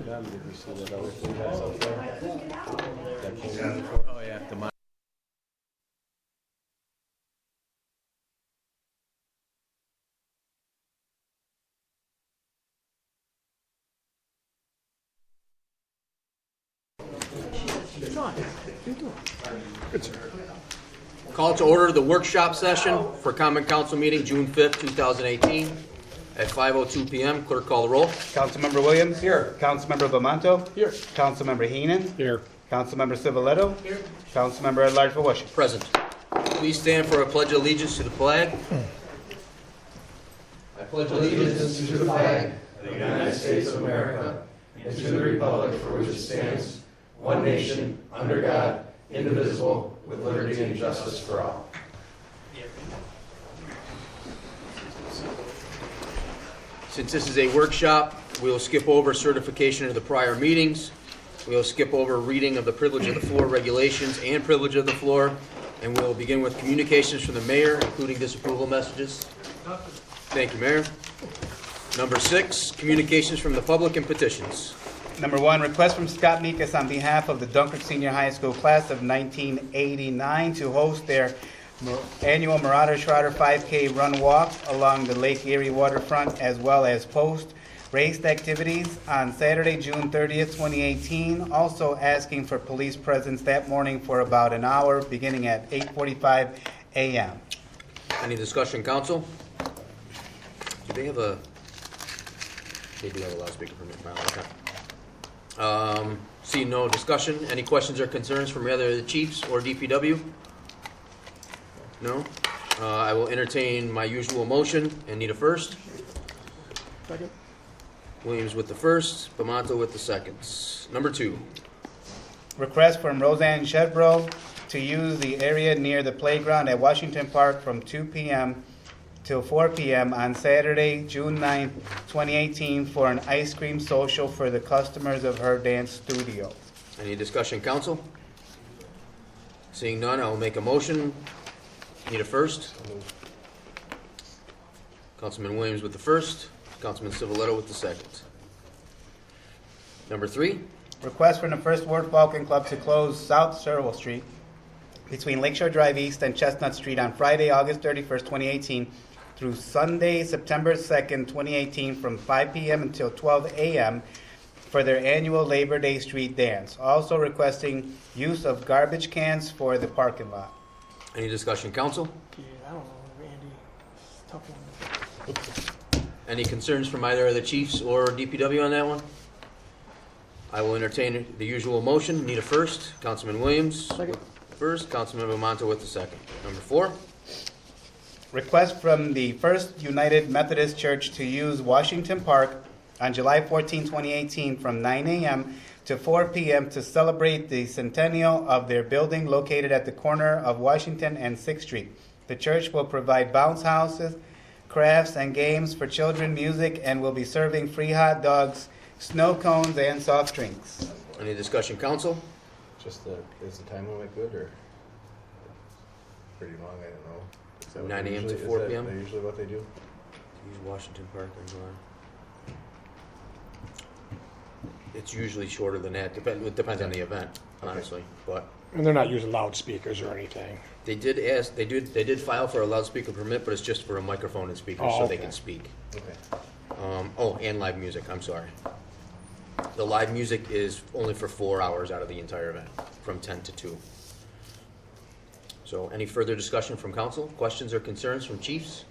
done, did you see that other thing that's out there? That came in? Oh, yeah, the money. Call to order the workshop session for Common Council meeting June 5th, 2018 at 5:02 p.m. Clerk, call the roll. Councilmember Williams. Here. Councilmember Bamanto. Here. Councilmember Heenan. Here. Councilmember Civiletto. Here. Councilmember at-large Washington. Present. Please stand for a pledge of allegiance to the flag. I pledge allegiance to the flag of the United States of America and to the republic for which it stands, one nation, under God, indivisible, with liberty and justice for all. Since this is a workshop, we will skip over certification of the prior meetings. We will skip over reading of the privilege of the floor regulations and privilege of the floor, and we'll begin with communications from the mayor, including disapproval messages. Thank you, Mayor. Number 6, communications from the public and petitions. Number 1, request from Scott Mikas on behalf of the Dunkirk Senior High School class of 1989 to host their annual Marauder Shrouder 5K run walk along the Lake Erie waterfront, as well as post-race activities on Saturday, June 30th, 2018. Also asking for police presence that morning for about an hour, beginning at 8:45 a.m. Any discussion, council? Do they have a... They do have a loudspeaker permit. Okay. See no discussion. Any questions or concerns from either the chiefs or DPW? No? I will entertain my usual motion and need a first. Second. Williams with the first, Bamanto with the seconds. Number 2. Request from Roseanne Shedbro to use the area near the playground at Washington Park from 2 p.m. till 4 p.m. on Saturday, June 9th, 2018 for an ice cream social for the customers of her dance studio. Any discussion, council? Seeing none, I will make a motion. Need a first? Councilman Williams with the first, Councilman Civiletto with the second. Number 3. Request from the First Ward Falcon Club to close South Sherwood Street between Lakeshore Drive East and Chestnut Street on Friday, August 31st, 2018 through Sunday, September 2nd, 2018 from 5 p.m. until 12 a.m. for their annual Labor Day street dance. Also requesting use of garbage cans for the parking lot. Any discussion, council? Yeah, I don't know, Randy. It's tough one. Any concerns from either of the chiefs or DPW on that one? I will entertain the usual motion. Need a first. Councilman Williams. Second. First. Councilman Bamanto with the second. Number 4. Request from the First United Methodist Church to use Washington Park on July 14, 2018 from 9 a.m. to 4 p.m. to celebrate the centennial of their building located at the corner of Washington and 6th Street. The church will provide bounce houses, crafts, and games for children, music, and will be serving free hot dogs, snow cones, and soft drinks. Any discussion, council? Just is the time limit good or pretty long? I don't know. Is that what 9 they a.m. to usually- 4 is that p.m.? usually what they do? Use Washington Park in July. It's usually shorter than that. It depends on the event, honestly. But And they're not using loudspeakers or anything. they did ask. They did file for a loudspeaker permit, but it's just for a microphone and speakers, Oh, so they okay. can speak. Okay. And live music. I'm sorry. The live music is only for 4 hours out of the entire event, from 10 to 2. So, any further discussion from council? Questions or concerns from chiefs?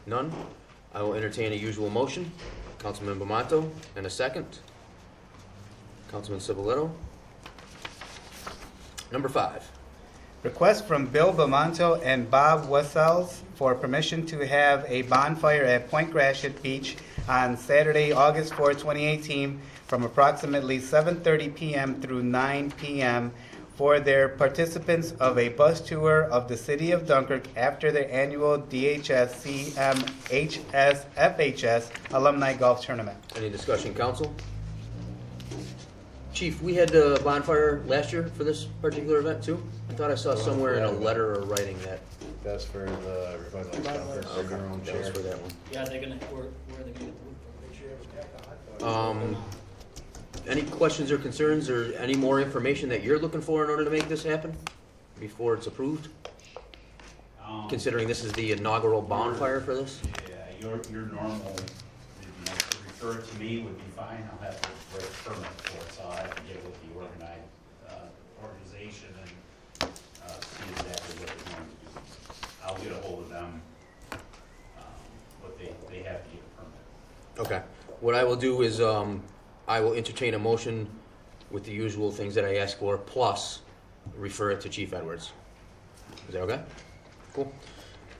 None. I will entertain a usual motion. Councilman Bamanto, and a second. Councilman Civiletto. Number 5. Request from Bill Bamanto and Bob Wessels for permission to have a bonfire at Point Gratiot Beach on Saturday, August 4, 2018 from approximately 7:30 p.m. through 9 p.m. for their participants of a bus tour of the city of Dunkirk after their annual DHS CMHS FHS alumni golf tournament. Any discussion, council? Chief, we had a bonfire last year for this particular event too? I thought I saw somewhere in a letter or writing that. That's for the revitalized conference. Okay, Their own that was chair. for that one. Yeah, they're gonna, where are they gonna get the wood from? They should have Any questions or concerns or any more information that you're looking for in order to make this happen before it's approved? Considering this is the inaugural bonfire for this? Yeah, your normal, to refer it to me would be fine. I'll have to write a permit for it, so I'll have to get with the organization and see exactly what they're going to do. I'll get a hold of them, but they have to get a permit. Okay. What I will do is I will entertain a motion with the usual things that I ask for, plus refer it to Chief Edwards. Is that okay? Cool.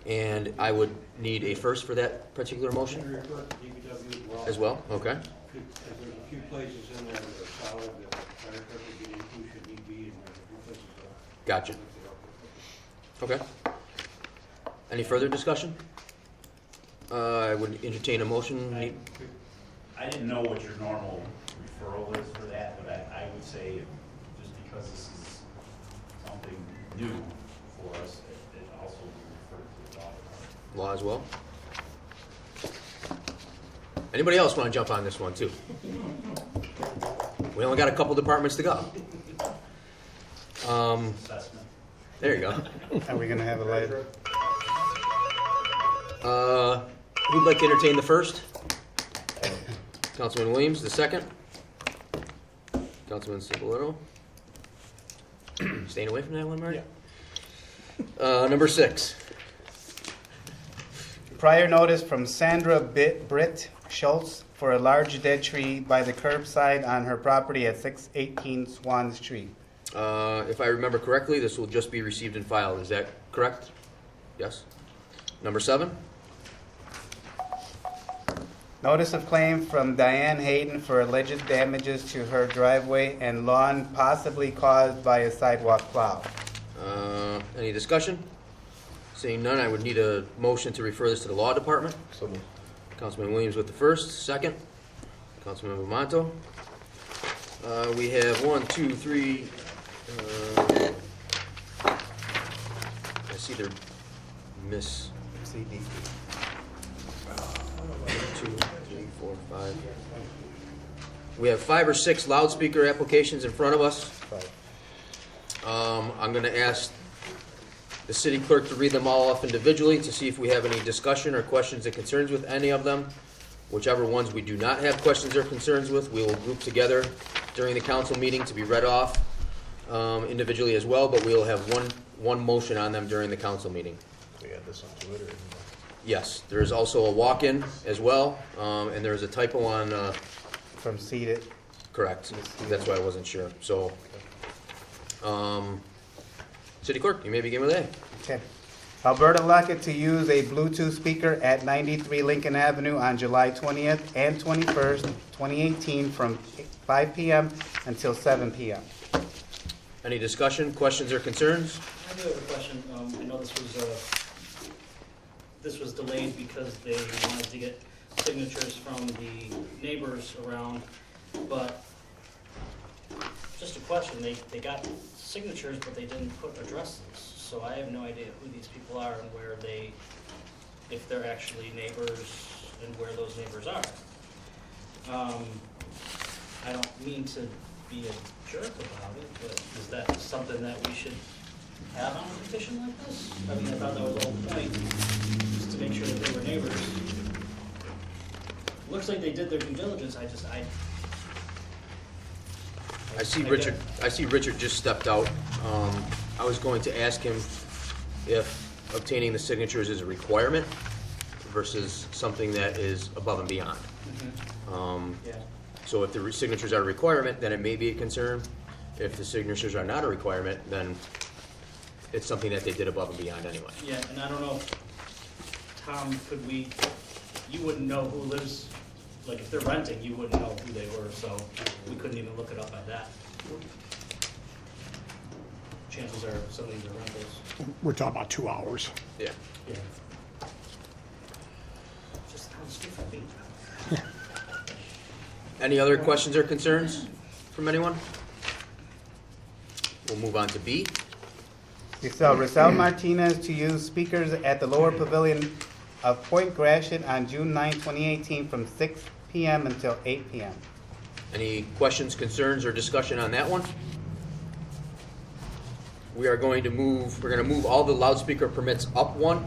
And I would need a first for that particular motion Refer to DPW as well? Okay. There's a few places in there that are solid that fire truck would get into should need be, and there's a few places that. Gotcha. Okay. Any further discussion? I would entertain a motion. I didn't know what your normal referral is for that, but I would say just because this is something new for us, it also be referred to the law department. Law as well. Anybody else want to jump on this one too? We only got a couple departments to go. Assessment. There you go. Are we gonna have a later? Who'd like to entertain the first? Councilman Williams, the second. Councilman Cipollino. Staying away from that one, Marty? Number 6. Prior notice from Sandra Britt Schultz for a large dead tree by the curbside on her property at 618 Swan Street. If I remember correctly, this will just be received and filed. Is that correct? Yes. Number 7. Notice of claim from Diane Hayden for alleged damages to her driveway and lawn possibly caused by a sidewalk plow. Any discussion? Seeing none, I would need a motion to refer this to the law department. So moved. Councilman Williams with the first, second. Councilman Bumato. We have 1, 2, 3. I see they're miss. CD. 2, 3, 4, 5. We have 5 or 6 loudspeaker applications in front of us. I'm going to ask the city clerk to read them all off individually to see if we have any discussion or questions and concerns with any of them. Whichever ones we do not have questions or concerns with, we will group together during the council meeting to be read off individually as well, but we will have one motion on them during the council meeting. We add this on Twitter. Yes, there is also a walk-in as well, and there is a typo on, From seated. correct, that's why I wasn't sure. So, city clerk, you may begin with A. Okay. Alberta Luckett to use a Bluetooth speaker at 93 Lincoln Avenue on July 20th and 21st, 2018 from 5 p.m. until 7 p.m. Any discussion, questions, or concerns? I do have a question. I know this was delayed because they wanted to get signatures from the neighbors around, but just a question, they got signatures, but they didn't put addresses, so I have no idea who these people are and where they, if they're actually neighbors and where those neighbors are. I don't mean to be a jerk about it, but is that something that we should have on a petition like this? I mean, I thought that was the whole point, just to make sure that they were neighbors. Looks like they did their due diligence, I see Richard just stepped out. I was going to ask him if obtaining the signatures is a requirement versus something that is above and beyond. Yeah. So if the signatures are a requirement, then it may be a concern. If the signatures are not a requirement, then it's something that they did above and beyond anyway. Yeah, and I don't know, Tom, you wouldn't know who lives, like if they're renting, you wouldn't know who they were, so we couldn't even look it up on that. Chances are some of these are rentals. We're talking about 2 hours. Yeah. Yeah. Just sounds good for me. Any other questions or concerns from anyone? We'll move on to B. Rosel Martinez to use speakers at the lower pavilion of Point Gratiot on June 9, 2018 from 6 p.m. until 8 p.m. Any questions, concerns, or discussion on that one? We're going to move all the loudspeaker permits up one,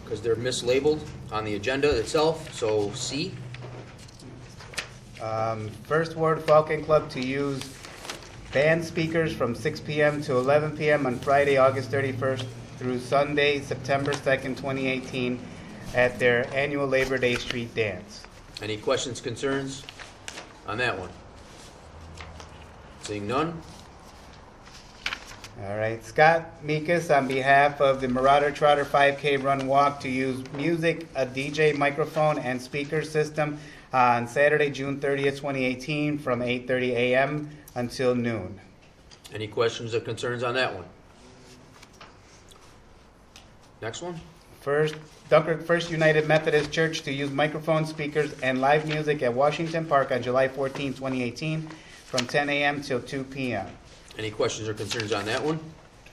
because they're mislabeled on the agenda itself, so C. First Ward Falcon Club to use band speakers from 6 p.m. to 11 p.m. on Friday, August 31st through Sunday, September 2nd, 2018 at their annual Labor Day street dance. Any questions, concerns on that one? Seeing none? All right, Scott Mikas on behalf of the Marauder Trotter 5K Run Walk to use music, a DJ microphone, and speaker system on Saturday, June 30th, 2018 from 8:30 a.m. until noon. Any questions or concerns on that one? Next one? Dunkirk First United Methodist Church to use microphone, speakers, and live music at Washington Park on July 14, 2018 from 10 a.m. till 2 p.m. Any questions or concerns on that one?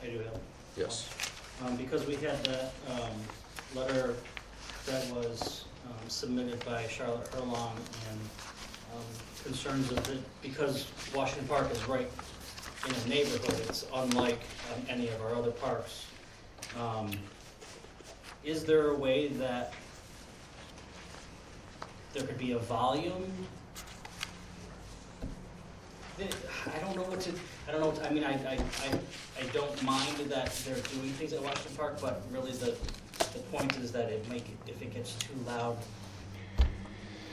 I do have. Yes. Because we had that letter that was submitted by Charlotte Herlong and concerns of it, because Washington Park is right in a neighborhood, it's unlike any of our other parks. Is there a way that there could be a volume? I don't know what to, I mean, I don't mind that they're doing things at Washington Park, but really the point is that if it gets too loud,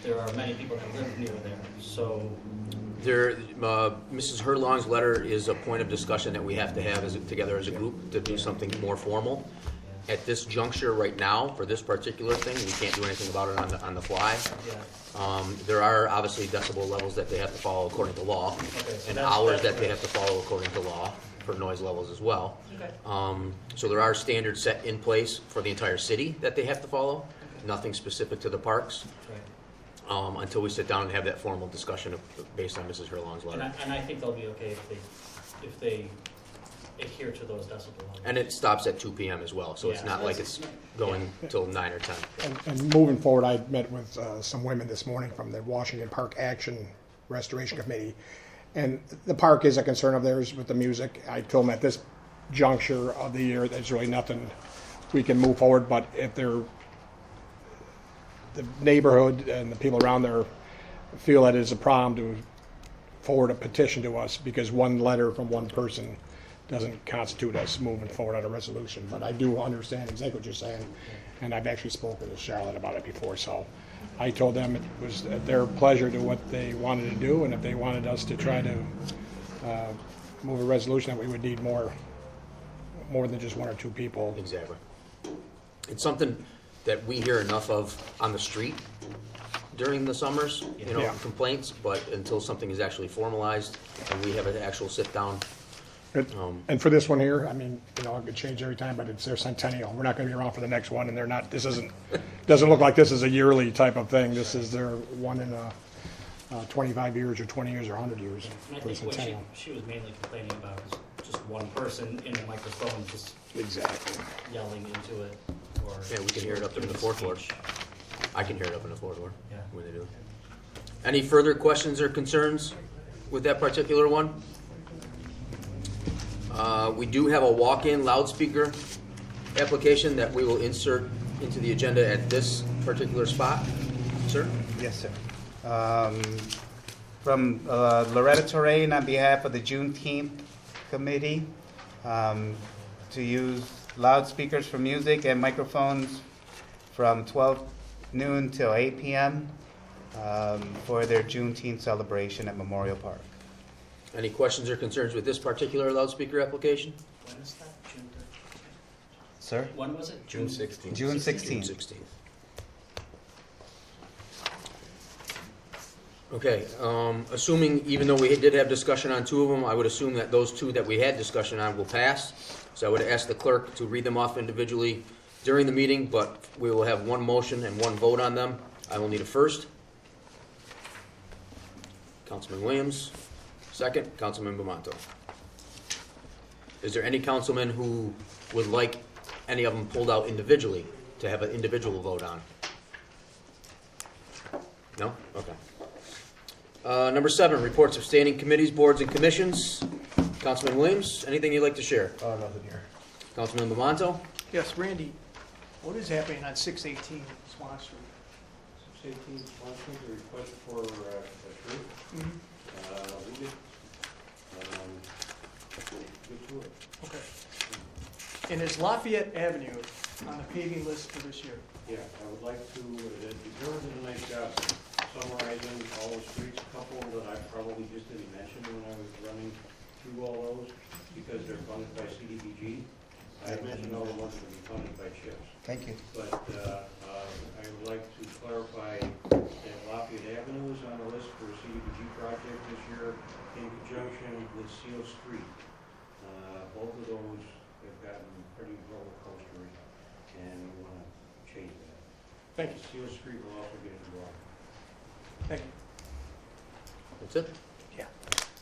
there are many people that live near there, so. Mrs. Herlong's letter is a point of discussion that we have to have together as a group to do something more formal. At this juncture right now, for this particular thing, we can't do anything about it on the fly. Yeah. There are obviously decibel levels that they have to follow according to law, Okay, so and that's hours that they right. have to follow according to law for noise levels as well. Okay. So there are standards set in place for the entire city that they have to follow, nothing specific to the parks, Right. until we sit down and have that formal discussion based on Mrs. Herlong's letter. And I think they'll be okay if they adhere to those decibel levels. And it stops at 2 p.m. as well, so it's Yeah, not like it's going till 9 or 10. And moving forward, I met with some women this morning from the Washington Park Action Restoration Committee. And the park is a concern of theirs with the music. I told them at this juncture of the year, there's really nothing we can move forward, but if the neighborhood and the people around there feel that it's a problem, to forward a petition to us, because one letter from one person doesn't constitute us moving forward on a resolution. But I do understand exactly what you're saying, and I've actually spoken to Charlotte about it before, so I told them it was at their pleasure to what they wanted to do, and if they wanted us to try to move a resolution, that we would need more than just one or two people. Exactly. It's something that we hear enough of on the street during the summers, Yeah. complaints, but until something is actually formalized and we have an actual sit-down. And for this one here, I mean, it could change every time, but it's their centennial. We're not gonna be around for the next one, and doesn't look like this is a yearly type of thing. This is their one in 25 years or 20 years or 100 years And I for the think what centennial. she was mainly complaining about is just one person in a microphone just Exactly. yelling into it, or. Yeah, we can hear it up in the fourth floor. I can hear it up in the fourth floor Yeah. when they do. Any further questions or concerns with that particular one? We do have a walk-in loudspeaker application that we will insert into the agenda at this particular spot. Sir? Yes, sir. From Loretta Torrain on behalf of the Juneteenth Committee to use loudspeakers for music and microphones from 12 noon till 8 p.m. For their Juneteenth celebration at Memorial Park. Any questions or concerns with this particular loudspeaker application? When is that? June 3rd? Sir? When was it? June 16th. June June 16th. 16th. Okay, assuming, even though we did have discussion on two of them, I would assume that those two that we had discussion on will pass. So I would ask the clerk to read them off individually during the meeting, but we will have one motion and one vote on them. I will need a first. Councilman Williams. Second, Councilman Bamanto. Is there any councilman who would like any of them pulled out individually to have an individual vote on? No? Okay. Number 7, reports of standing committees, boards, and commissions. Councilman Williams, anything you'd like to share? Oh, nothing here. Councilman Bamonto? Yes, Randy, what is happening on 618 Swan Street? 618 Swan Street, the request for a tree. We did, good to it. Okay. And is Lafayette Avenue on the paving list for this year? Yeah, I would like to, the Jones did a nice job summarizing all the streets, a couple that I probably just didn't mention when I was running through all those, because they're funded by CDBG. I mentioned all the ones that will be funded by CHIPS. Thank you. But I would like to clarify that Lafayette Avenue is on the list for a CDBG project this year in conjunction with Seal Street. Both of those have gotten pretty roller coastery, and we want to change that. Thank you. Seal Street will also get involved. Thank you. That's it? Yeah.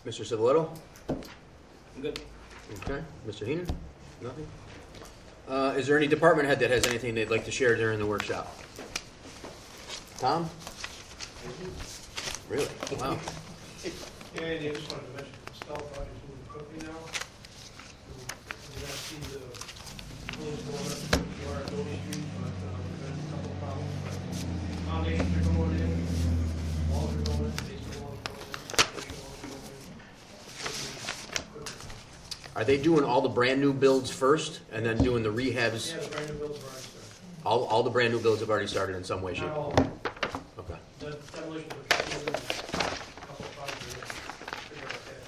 Mr. Civiletto? I'm good. Okay. Mr. Heenan? Nothing? Is there any department head that has anything they'd like to share during the workshop? Tom? Really? Wow. Yeah, I just wanted to mention, the Stella project's moving quickly now. We're gonna see the pools going up to our Adobe Street, but we've had a couple of problems. But foundations are going in, walls are going in, basement walls are going in, additional walls are going in. Quickly. Are they doing all the brand new builds first and then doing the rehabs? Yeah, the brand new builds are already started. All the brand new builds have already started in some way, shape? Not all of them. Okay. The demolition of the building, a couple of projects are figure out that.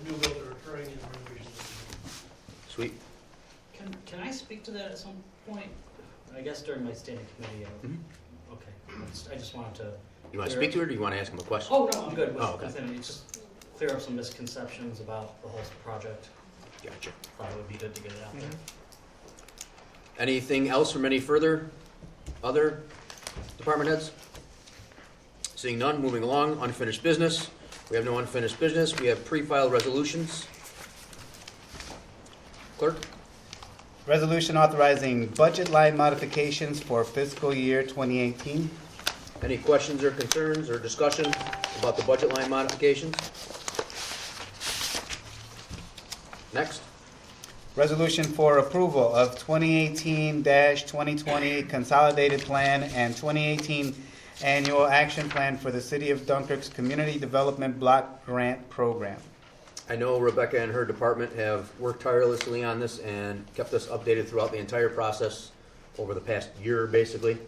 New builds are occurring and renovations. Sweet. Can I speak to that at some point? I guess during my standing committee. Mhm. Okay. I just wanted to. You want to speak to it, or do you want to ask him a question? Oh, no, I'm good with Oh, okay. it. It's just clear up some misconceptions about the whole project. Gotcha. Thought it would be good to get it out there. Anything else from any other department heads? Seeing none, moving along, unfinished business. We have no unfinished business. We have pre-filed resolutions. Clerk? Resolution authorizing budget line modifications for fiscal year 2018. Any questions or concerns or discussion about the budget line modifications? Next. Resolution for approval of 2018-2020 Consolidated Plan and 2018 Annual Action Plan for the City of Dunkirk's Community Development Block Grant Program. I know Rebecca and her department have worked tirelessly on this and kept us updated throughout the entire process over the past year, basically.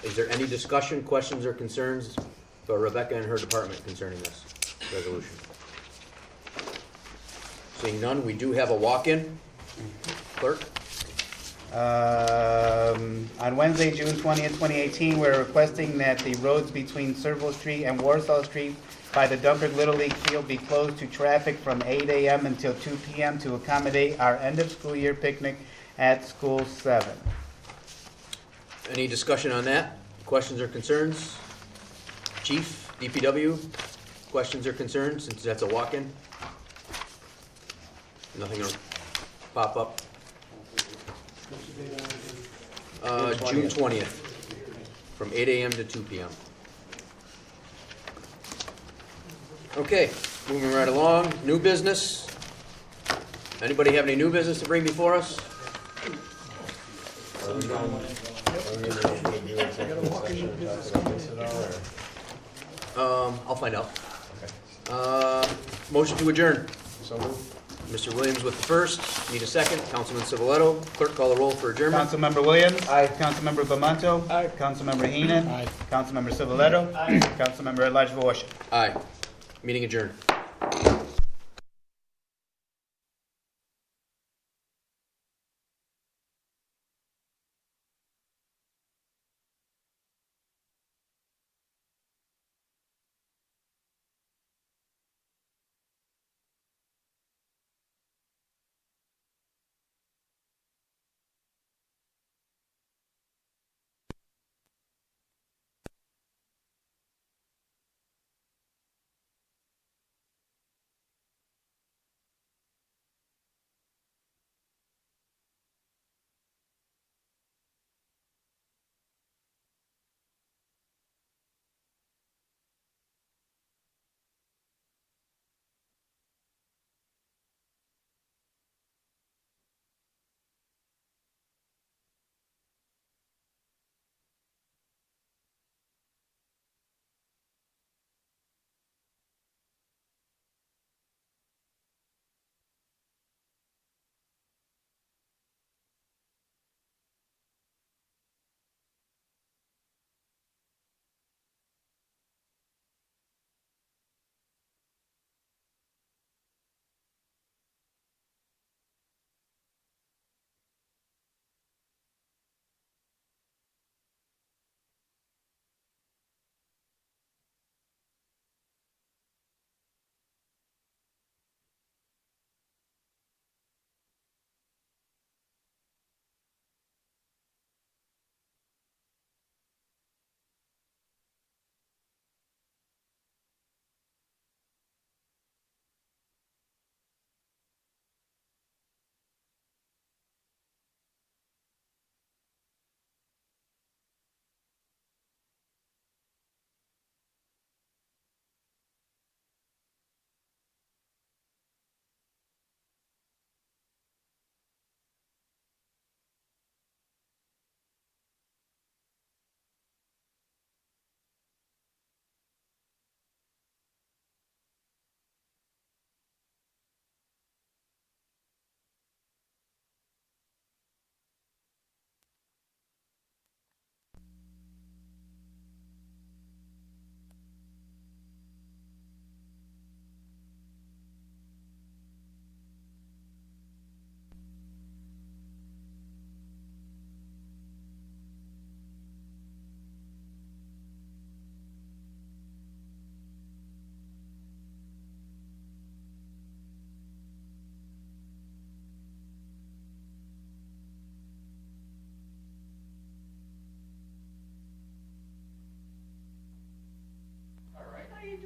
Is there any discussion, questions, or concerns about Rebecca and her department concerning this resolution? Seeing none, we do have a walk-in. Clerk? On Wednesday, June 20th, 2018, we're requesting that the roads between Serval Street and Warsaw Street by the Dunkirk Little League Field be closed to traffic from 8 a.m. until 2 p.m. to accommodate our end-of-school-year picnic at School 7. Any discussion on that? Questions or concerns? Chief, DPW, questions or concerns, since that's a walk-in? Nothing will pop up. June 20th, from 8 a.m. to 2 p.m. Okay, moving right along. New business. Anybody have any new business to bring before us? Are we gonna do executive session and talk about this at all, or? I'll find out. Motion to adjourn. So moved. Mr. Williams with the first. Need a second. Councilman Civiletto. Clerk, call the roll for adjournment. Councilmember Williams? Aye. Councilmember Bamanto? Aye. Councilmember Heenan? Aye. Councilmember Civiletto? Aye. Councilmember at-large Vorsh. Aye. Meeting adjourned.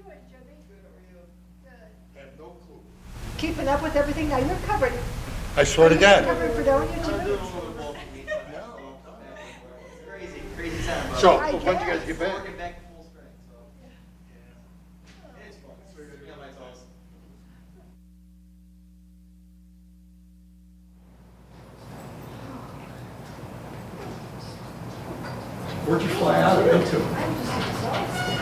doing, Jimmy? Good, how are you? Good. Have no clue. Keeping up with everything? Now, you're covered. I swear to God. Covered for don't you, Jimmy? Crazy, crazy time. Bro. So, I when did you guys guess. get back? Working back to full strength, so. It's fun. Yeah, my thoughts. Where'd you fly out of into? I'm just exhausted.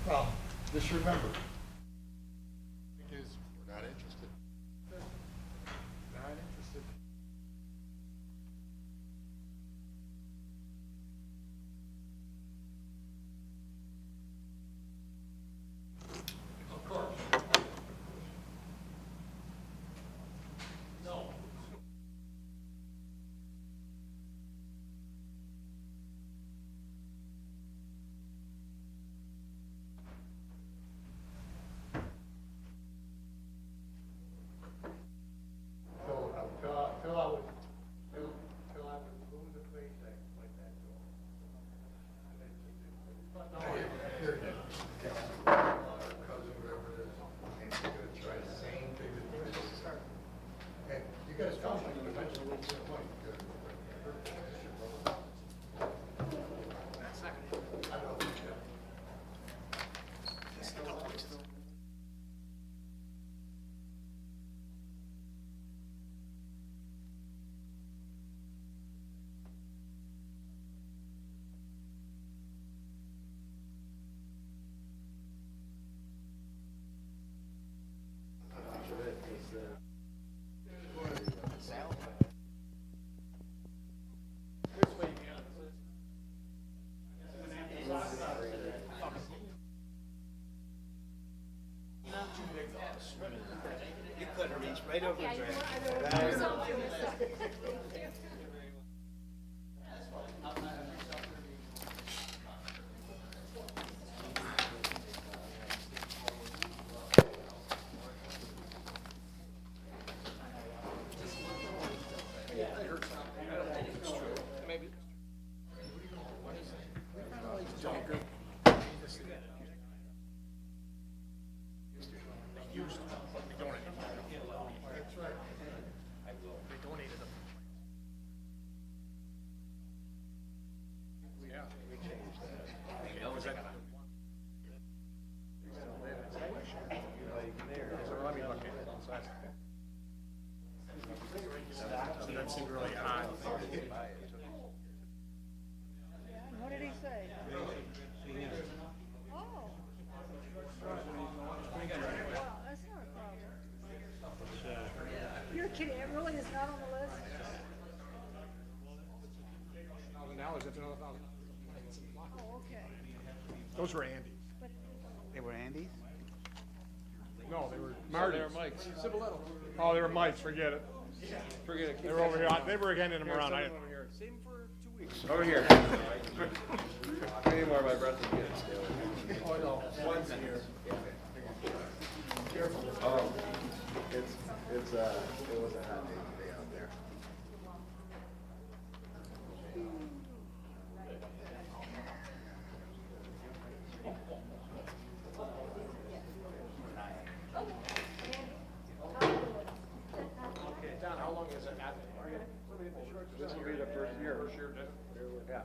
Well, just remember. Because we're not interested. Not interested. Of course. No. Till I would lose a place like that door. No, I heard that. Cousin, whoever it is, and they're gonna try the same thing that you did. Hey, you guys come, like, eventually we'll get money. I know. You could have reached right over and grabbed it. What did he say? Oh. Well, that's not a problem. You're kidding, it really is not on the list? $1,000, that's another $1,000. Oh, okay. Those were Andy's. But They were Andy's? No, they were Marty's. They were Mike's. Oh, they were Mike's, forget it. Forget it. They were over here, they were handing them around. Save them for 2 weeks. Over here. Any more of my breath is good. Oh, no, one's here. Oh, it was a hot day out there. John, how long is it at? This will be the first year. Yeah.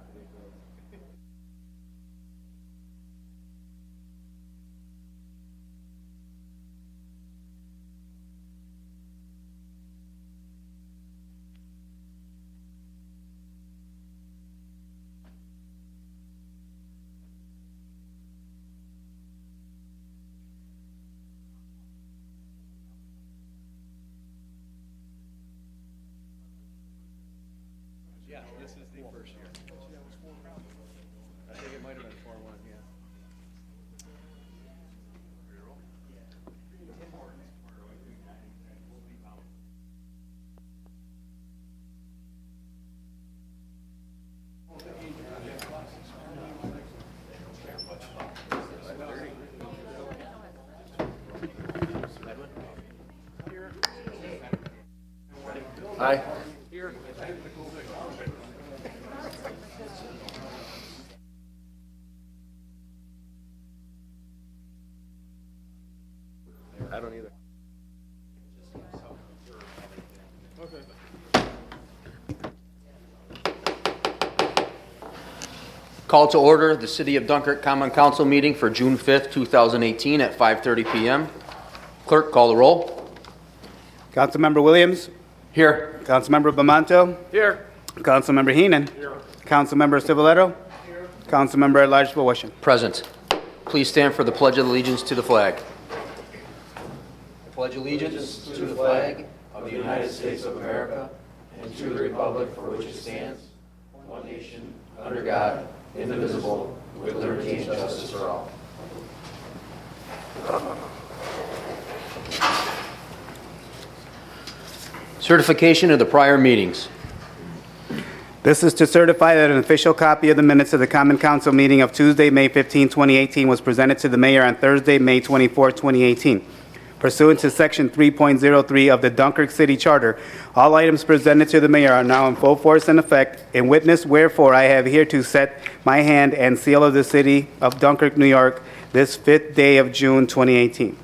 Yeah, this is the first year. I think it might have been 4-1, yeah. Aye. I don't either. Call to order the City of Dunkirk Common Council meeting for June 5th, 2018 at 5:30 PM. Clerk, call the roll. Councilmember Williams? Here. Councilmember Bamanto? Here. Councilmember Heenan? Here. Councilmember Civiletto? Here. Councilmember at Large Washington? Present. Please stand for the Pledge of Allegiance to the flag. I pledge allegiance to the flag of the United States of America and to the republic for which it stands, one nation, under God, indivisible, with liberty and justice for all. Certification of the prior meetings. This is to certify that an official copy of the minutes of the Common Council meeting of Tuesday, May 15, 2018 was presented to the mayor on Thursday, May 24, 2018. Pursuant to Section 3.03 of the Dunkirk City Charter, all items presented to the mayor are now in full force and effect, in witness wherefore I have here to set my hand and seal of the City of Dunkirk, New York, this 5th day of June, 2018.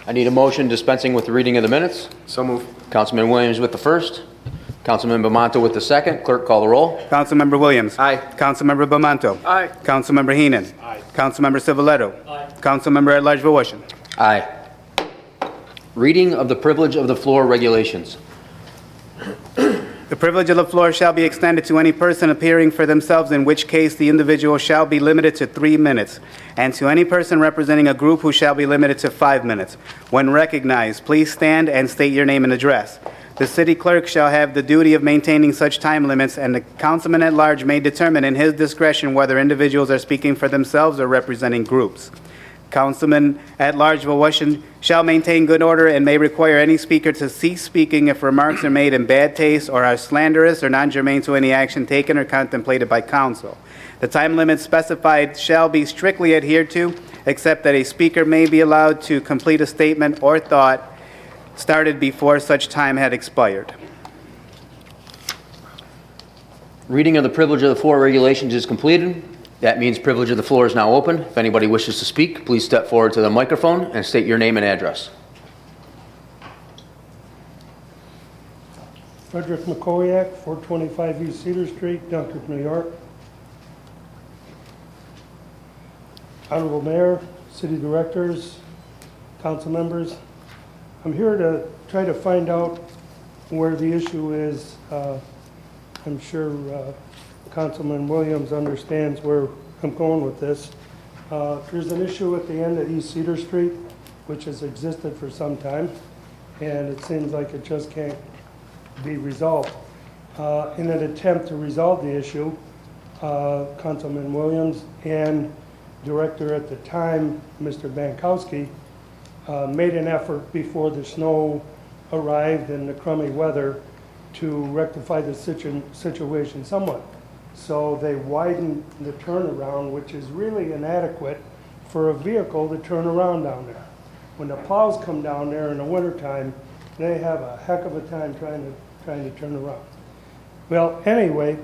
I need a motion dispensing with the reading of the minutes. So move. Councilman Williams with the first. Councilman Bamanto with the second. Clerk, call the roll. Councilmember Williams. Aye. Councilmember Bamanto. Aye. Councilmember Heenan. Aye. Councilmember Civiletto. Aye. Councilmember at Large Washington. Aye. Reading of the privilege of the floor regulations. The privilege of the floor shall be extended to any person appearing for themselves, in which case the individual shall be limited to 3 minutes, and to any person representing a group who shall be limited to 5 minutes. When recognized, please stand and state your name and address. The city clerk shall have the duty of maintaining such time limits, and the councilman at large may determine in his discretion whether individuals are speaking for themselves or representing groups. Councilman at large Washington shall maintain good order and may require any speaker to cease speaking if remarks are made in bad taste or are slanderous or non-germane to any action taken or contemplated by council. The time limit specified shall be strictly adhered to, except that a speaker may be allowed to complete a statement or thought started before such time had expired. Reading of the privilege of the floor regulations is completed. That means privilege of the floor is now open. If anybody wishes to speak, please step forward to the microphone and state your name and address. Frederick McCoyak, 425 East Cedar Street, Dunkirk, New York. Honorable Mayor, City Directors, Council Members, I'm here to try to find out where the issue is. I'm sure Councilman Williams understands where I'm going with this. There's an issue at the end of East Cedar Street, which has existed for some time. and it seems like it just can't be resolved. In an attempt to resolve the issue, Councilman Williams and Director at the time, Mr. Bankowski, made an effort before the snow arrived and the crummy weather to rectify the situation somewhat. So they widened the turnaround, which is really inadequate for a vehicle to turn around down there. When the plows come down there in the wintertime, they have a heck of a time trying to turn around. Well, anyway,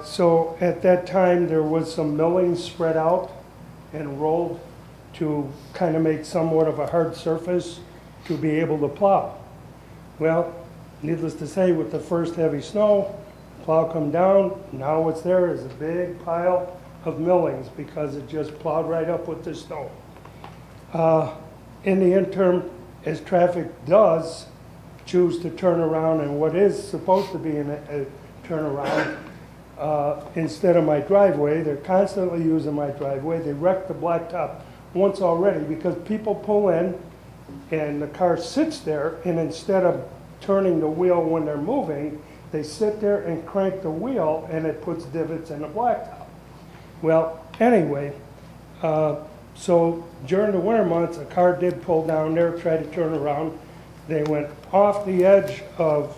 so at that time there was some milling spread out and rolled to kind of make somewhat of a hard surface to be able to plow. Well, needless to say, with the first heavy snow, plow come down, now what's there is a big pile of millings because it just plowed right up with the snow. In the interim, as traffic does choose to turn around and what is supposed to be a turnaround, instead of my driveway, they're constantly using my driveway. They wrecked the blacktop once already because people pull in and the car sits there, and instead of turning the wheel when they're moving, they sit there and crank the wheel and it puts divots in the blacktop. Well, anyway, so during the winter months, a car did pull down there, try to turn around. They went off the edge of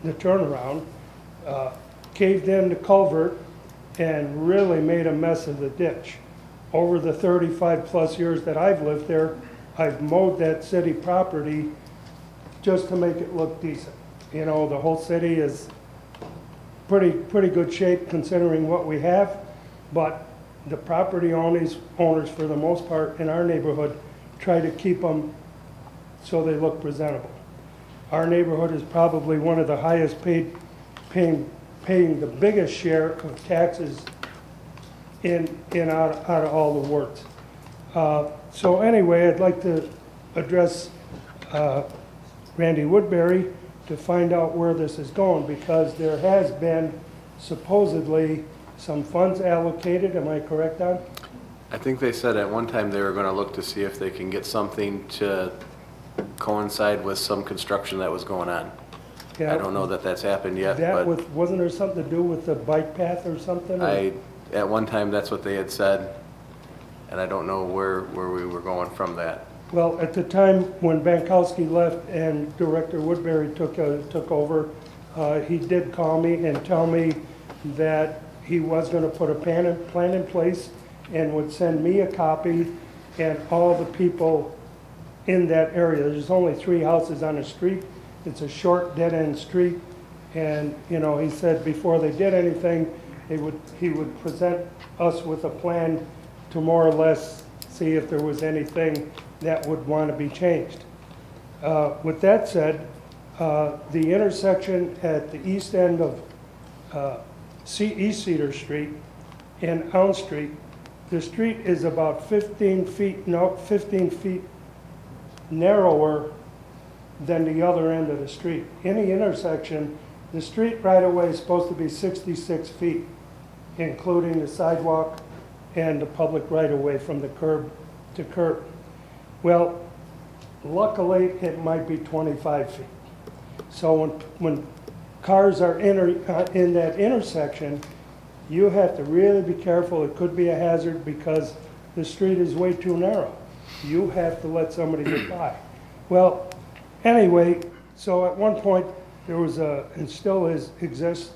the turnaround, caved in the culvert, and really made a mess of the ditch. Over the 35 plus years that I've lived there, I've mowed that city property just to make it look decent. You know, the whole city is pretty good shape considering what we have, but the property owners for the most part in our neighborhood try to keep them so they look presentable. Our neighborhood is probably one of the highest paying the biggest share of taxes out of all the wards. So anyway, I'd like to address Randy Woodbury to find out where this is going, because there has been supposedly some funds allocated. Am I correct on? I think they said at one time they were going to look to see if they can get something to coincide with some construction that was going on. Yeah. I don't know that that's happened yet, That but wasn't there something to do with the bike path or something? at one time that's what they had said, and I don't know where we were going from that. Well, at the time when Bankowski left and Director Woodbury took over, he did call me and tell me that he was going to put a plan in place and would send me a copy and all the people in that area. There's only 3 houses on the street. It's a short dead-end street, and you know, he said before they did anything, he would present us with a plan to more or less see if there was anything that would want to be changed. With that said, the intersection at the east end of East Cedar Street and Elm Street, the street is about 15 feet narrower than the other end of the street. In the intersection, the street right away is supposed to be 66 feet, including the sidewalk and the public right of way from the curb to curb. Well, luckily, it might be 25 feet. So when cars are in that intersection, you have to really be careful. It could be a hazard because the street is way too narrow. You have to let somebody get by. Well, anyway, so at one point there was and still exists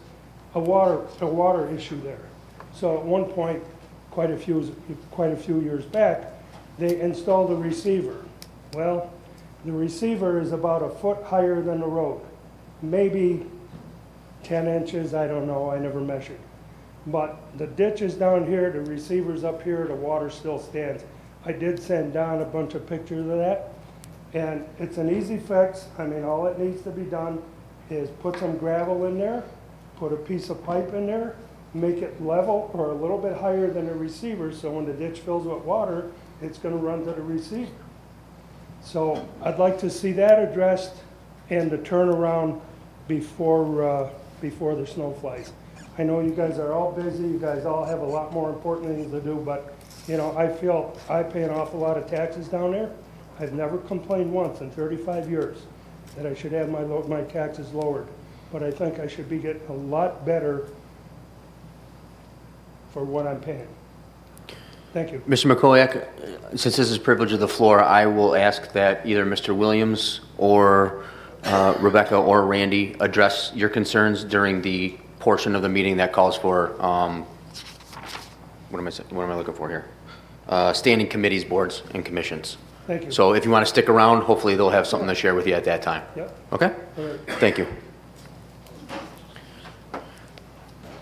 a water issue there. So at one point, quite a few years back, they installed a receiver. Well, the receiver is about a foot higher than the road, maybe 10 inches, I don't know, I never measured. But the ditch is down here, the receiver's up here, the water still stands. I did send down a bunch of pictures of that, and it's an easy fix. I mean, all it needs to be done is put some gravel in there, put a piece of pipe in there, make it level or a little bit higher than the receiver, so when the ditch fills with water, it's going to run to the receiver. So I'd like to see that addressed and the turnaround before the snow flies. I know you guys are all busy, you guys all have a lot more important things to do, but you know, I feel I pay an awful lot of taxes down there. I've never complained once in 35 years that I should have my taxes lowered, but I think I should be getting a lot better for what I'm paying. Thank you. Mr. McCoyak, since this is privilege of the floor, I will ask that either Mr. Williams or Rebecca or Randy address your concerns during the portion of the meeting that calls for, what am I looking for here? Standing committees, boards, and commissions. Thank you. So if you want to stick around, hopefully they'll have something to share with you at that time. Yep. Okay? All right. Thank you.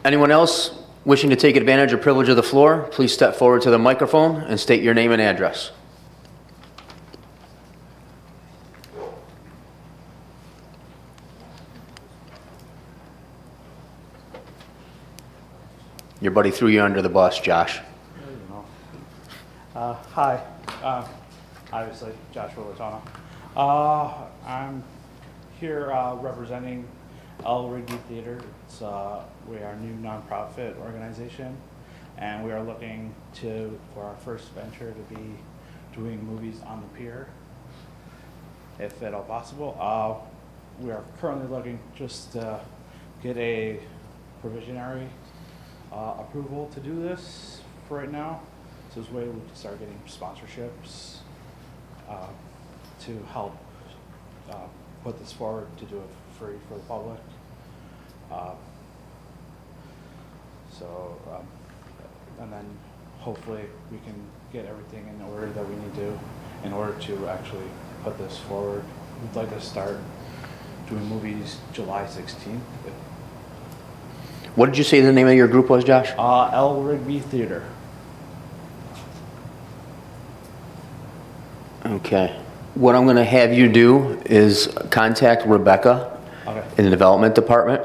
Anyone else wishing to take advantage or privilege of the floor, please step forward to the microphone and state your name and address. Your buddy threw you under the bus, Josh. Hi, obviously Joshua Latona. I'm here representing El Rigby Theater. We are a new nonprofit organization, and we are looking for our first venture to be doing movies on the pier, if at all possible. We are currently looking just to get a provisionary approval to do this for right now. So this way we can start getting sponsorships to help put this forward to do it free for the public. And then hopefully we can get everything in order that we need to in order to actually put this forward. We'd like to start doing movies July 16th. What did you say the name of your group was, Josh? El Rigby Theater. Okay. What I'm going to have you do is contact Rebecca in the development department,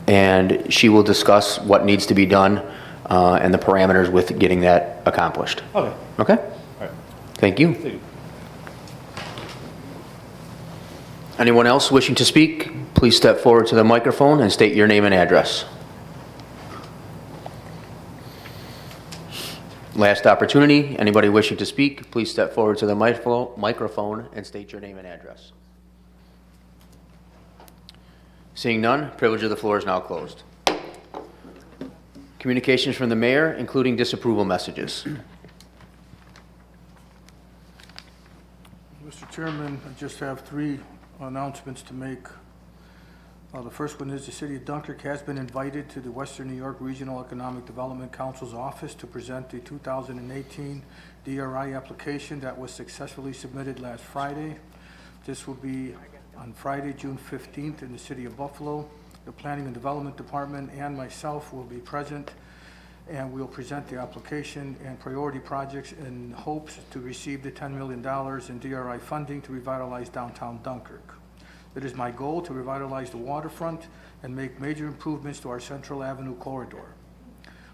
and she will discuss what needs to be done and the parameters with getting that accomplished. Okay. Okay? All right. Thank you. Thank you. Anyone else wishing to speak, please step forward to the microphone and state your name and address. Last opportunity. Anybody wishing to speak, please step forward to the microphone and state your name and address. Seeing none, privilege of the floor is now closed. Communications from the mayor, including disapproval messages. Mr. Chairman, I just have 3 announcements to make. The first one is the city of Dunkirk has been invited to the Western New York Regional Economic Development Council's office to present the 2018 DRI application that was successfully submitted last Friday. This will be on Friday, June 15th in the city of Buffalo. The Planning and Development Department and myself will be present, and we'll present the application and priority projects in hopes to receive the $10 million in DRI funding to revitalize downtown Dunkirk. It is my goal to revitalize the waterfront and make major improvements to our Central Avenue corridor.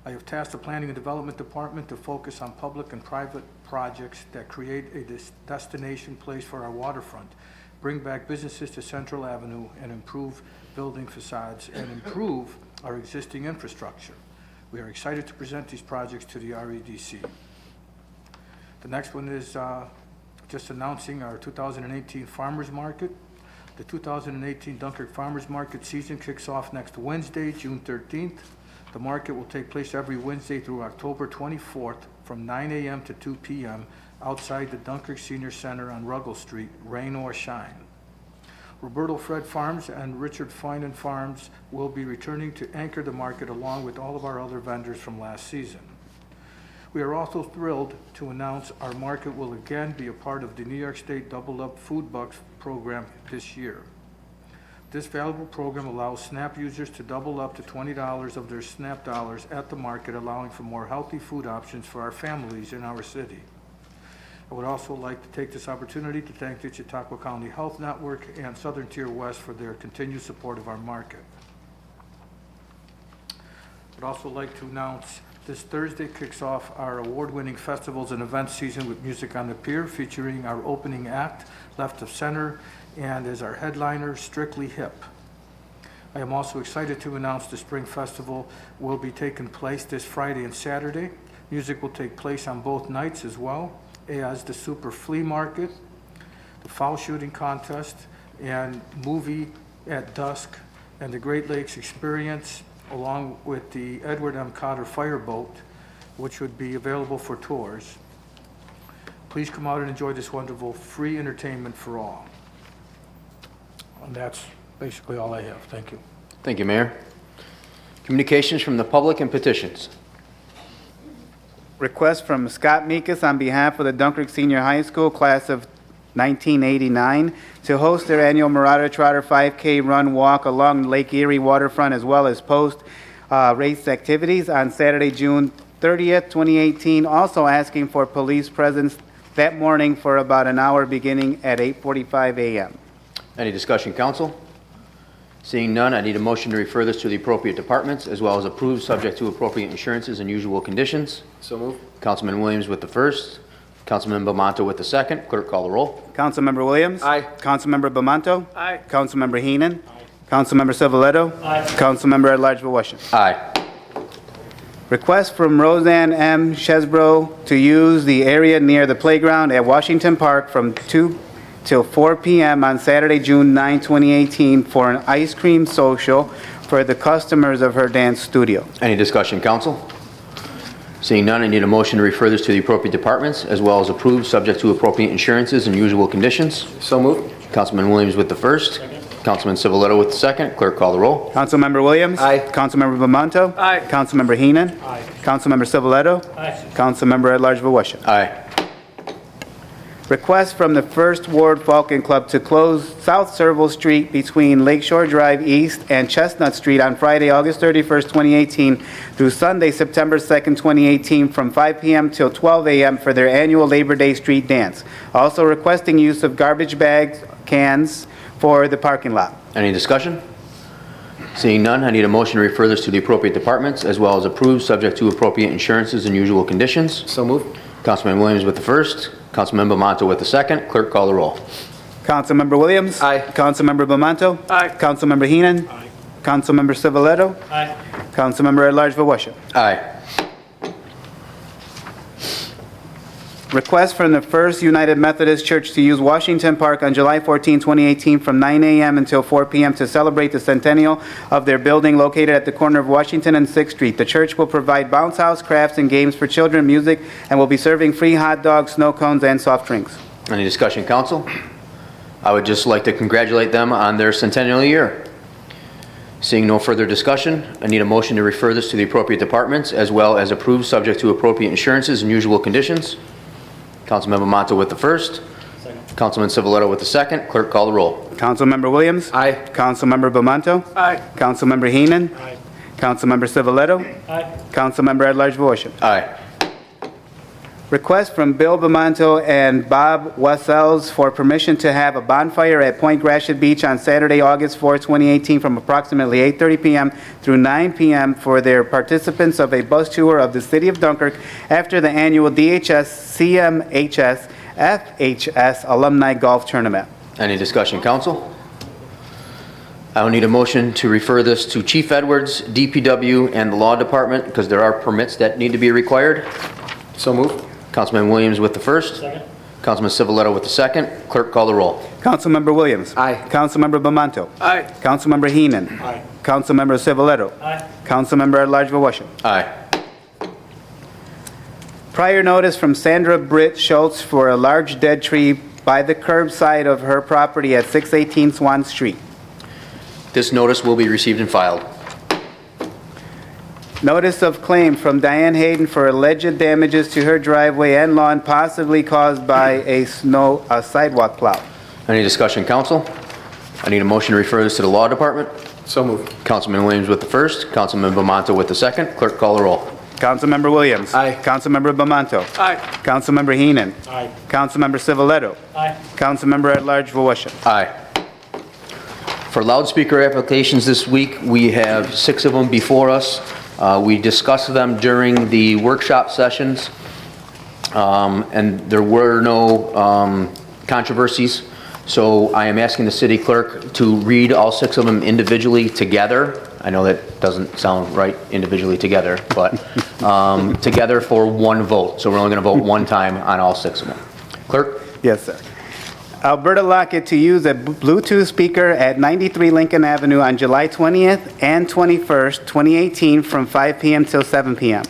I have tasked the Planning and Development Department to focus on public and private projects that create a destination place for our waterfront, bring back businesses to Central Avenue, and improve building facades and improve our existing infrastructure. We are excited to present these projects to the REDC. The next one is just announcing our 2018 Farmers Market. The 2018 Dunkirk Farmers Market season kicks off next Wednesday, June 13th. The market will take place every Wednesday through October 24th from 9 a.m. to 2 p.m. outside the Dunkirk Senior Center on Ruggles Street, rain or shine. Roberto Fred Farms and Richard Finan Farms will be returning to anchor the market along with all of our other vendors from last season. We are also thrilled to announce our market will again be a part of the New York State Double Up Food Bucks program this year. This valuable program allows SNAP users to double up to $20 of their SNAP dollars at the market, allowing for more healthy food options for our families in our city. I would also like to take this opportunity to thank the Chautauqua County Health Network and Southern Tier West for their continued support of our market. I would also like to announce this Thursday kicks off our award-winning festivals and events season with Music on the Pier, featuring our opening act, Left of Center, and as our headliner, Strictly Hip. I am also excited to announce the Spring Festival will be taking place this Friday and Saturday. Music will take place on both nights as well as the Super Flea Market. the foul shooting contest, and movie at dusk, and the Great Lakes Experience, along with the Edward M. Cotter Fireboat, which would be available for tours. Please come out and enjoy this wonderful free entertainment for all. And that's basically all I have. Thank you. Thank you, Mayor. Communications from the public and petitions. Request from Scott Meekus on behalf of the Dunkirk Senior High School class of 1989 to host their annual Marauder Trotter 5K run walk along Lake Erie waterfront, as well as post-race activities on Saturday, June 30th, 2018. Also asking for police presence that morning for about an hour beginning at 8:45 a.m. Any discussion, council? Seeing none, I need a motion to refer this to the appropriate departments as well as approve subject to appropriate insurances and usual conditions. So moved. Councilman Williams with the first, Councilman Bamanto with the second. Clerk, call the roll. Councilmember Williams? Aye. Councilmember Bamanto? Aye. Councilmember Heenan? Councilmember Civiletto? Aye. Councilmember at-large Washington. Aye. Request from Roseanne M. Chesbro to use the area near the playground at Washington Park from 2 till 4 p.m. on Saturday, June 9, 2018 for an ice cream social for the customers of her dance studio. Any discussion, council? Seeing none, I need a motion to refer this to the appropriate departments as well as approve subject to appropriate insurances and usual conditions. So moved. Councilman Williams with the first. Councilman Civiletto with the second. Clerk, call the roll. Councilmember Williams? Aye. Councilmember Bamanto? Aye. Councilmember Heenan? Aye. Councilmember Civiletto? Aye. Councilmember at-large Washington. Aye. Request from the First Ward Falcon Club to close South Serval Street between Lakeshore Drive East and Chestnut Street on Friday, August 31st, 2018 through Sunday, September 2nd, 2018 from 5 p.m. till 12 a.m. for their annual Labor Day street dance. Also requesting use of garbage bags, cans for the parking lot. Any discussion? Seeing none, I need a motion to refer this to the appropriate departments as well as approve subject to appropriate insurances and usual conditions. So moved. Councilman Williams with the first. Councilman Bamanto with the second. Clerk, call the roll. Councilmember Williams? Aye. Councilmember Bamanto? Aye. Councilmember Heenan? Aye. Councilmember Civiletto? Aye. Councilmember at-large Washington. Aye. Request from the First United Methodist Church to use Washington Park on July 14, 2018 from 9 a.m. until 4 p.m. to celebrate the centennial of their building located at the corner of Washington and 6th Street. The church will provide bounce house, crafts, and games for children, music, and will be serving free hot dogs, snow cones, and soft drinks. Any discussion, council? I would just like to congratulate them on their centennial year. Seeing no further discussion, I need a motion to refer this to the appropriate departments as well as approve subject to appropriate insurances and usual conditions. Councilmember Bamanto with the first. Second. Councilman Civiletto with the second. Clerk, call the roll. Councilmember Williams? Aye. Councilmember Bamanto? Aye. Councilmember Heenan? Aye. Councilmember Civiletto? Aye. Councilmember at-large Washington. Aye. Request from Bill Bamanto and Bob Wessels for permission to have a bonfire at Point Gratiot Beach on Saturday, August 4, 2018 from approximately 8:30 p.m. through 9 p.m. for their participants of a bus tour of the city of Dunkirk after the annual DHS CMHS FHS Alumni Golf Tournament. Any discussion, council? I will need a motion to refer this to Chief Edwards, DPW, and the Law Department because there are permits that need to be required. So moved. Councilman Williams with the first. Second. Councilman Civiletto with the second. Clerk, call the roll. Councilmember Williams. Aye. Councilmember Bamanto. Aye. Councilmember Heenan. Aye. Councilmember Civiletto. Aye. Councilmember at-large Washington. Aye. Prior notice from Sandra Britt Schultz for a large dead tree by the curbside of her property at 618 Swan Street. This notice will be received and filed. Notice of claim from Diane Hayden for alleged damages to her driveway and lawn possibly caused by a sidewalk plow. Any discussion, council? I need a motion to refer this to the Law Department. So moved. Councilman Williams with the first. Councilman Bamanto with the second. Clerk, call the roll. Councilmember Williams. Aye. Councilmember Bamanto. Aye. Councilmember Heenan. Aye. Councilmember Civiletto. Aye. Councilmember at-large Washington. Aye. For loudspeaker applications this week, we have 6 of them before us. We discussed them during the workshop sessions, and there were no controversies. So I am asking the city clerk to read all 6 of them individually together. I know that doesn't sound right, individually together, but together for one vote. So we're only going to vote one time on all 6 of them. Clerk? Yes, sir. Alberta Lockett to use a Bluetooth speaker at 93 Lincoln Avenue on July 20th and 21st, 2018, from 5 p.m. till 7 p.m.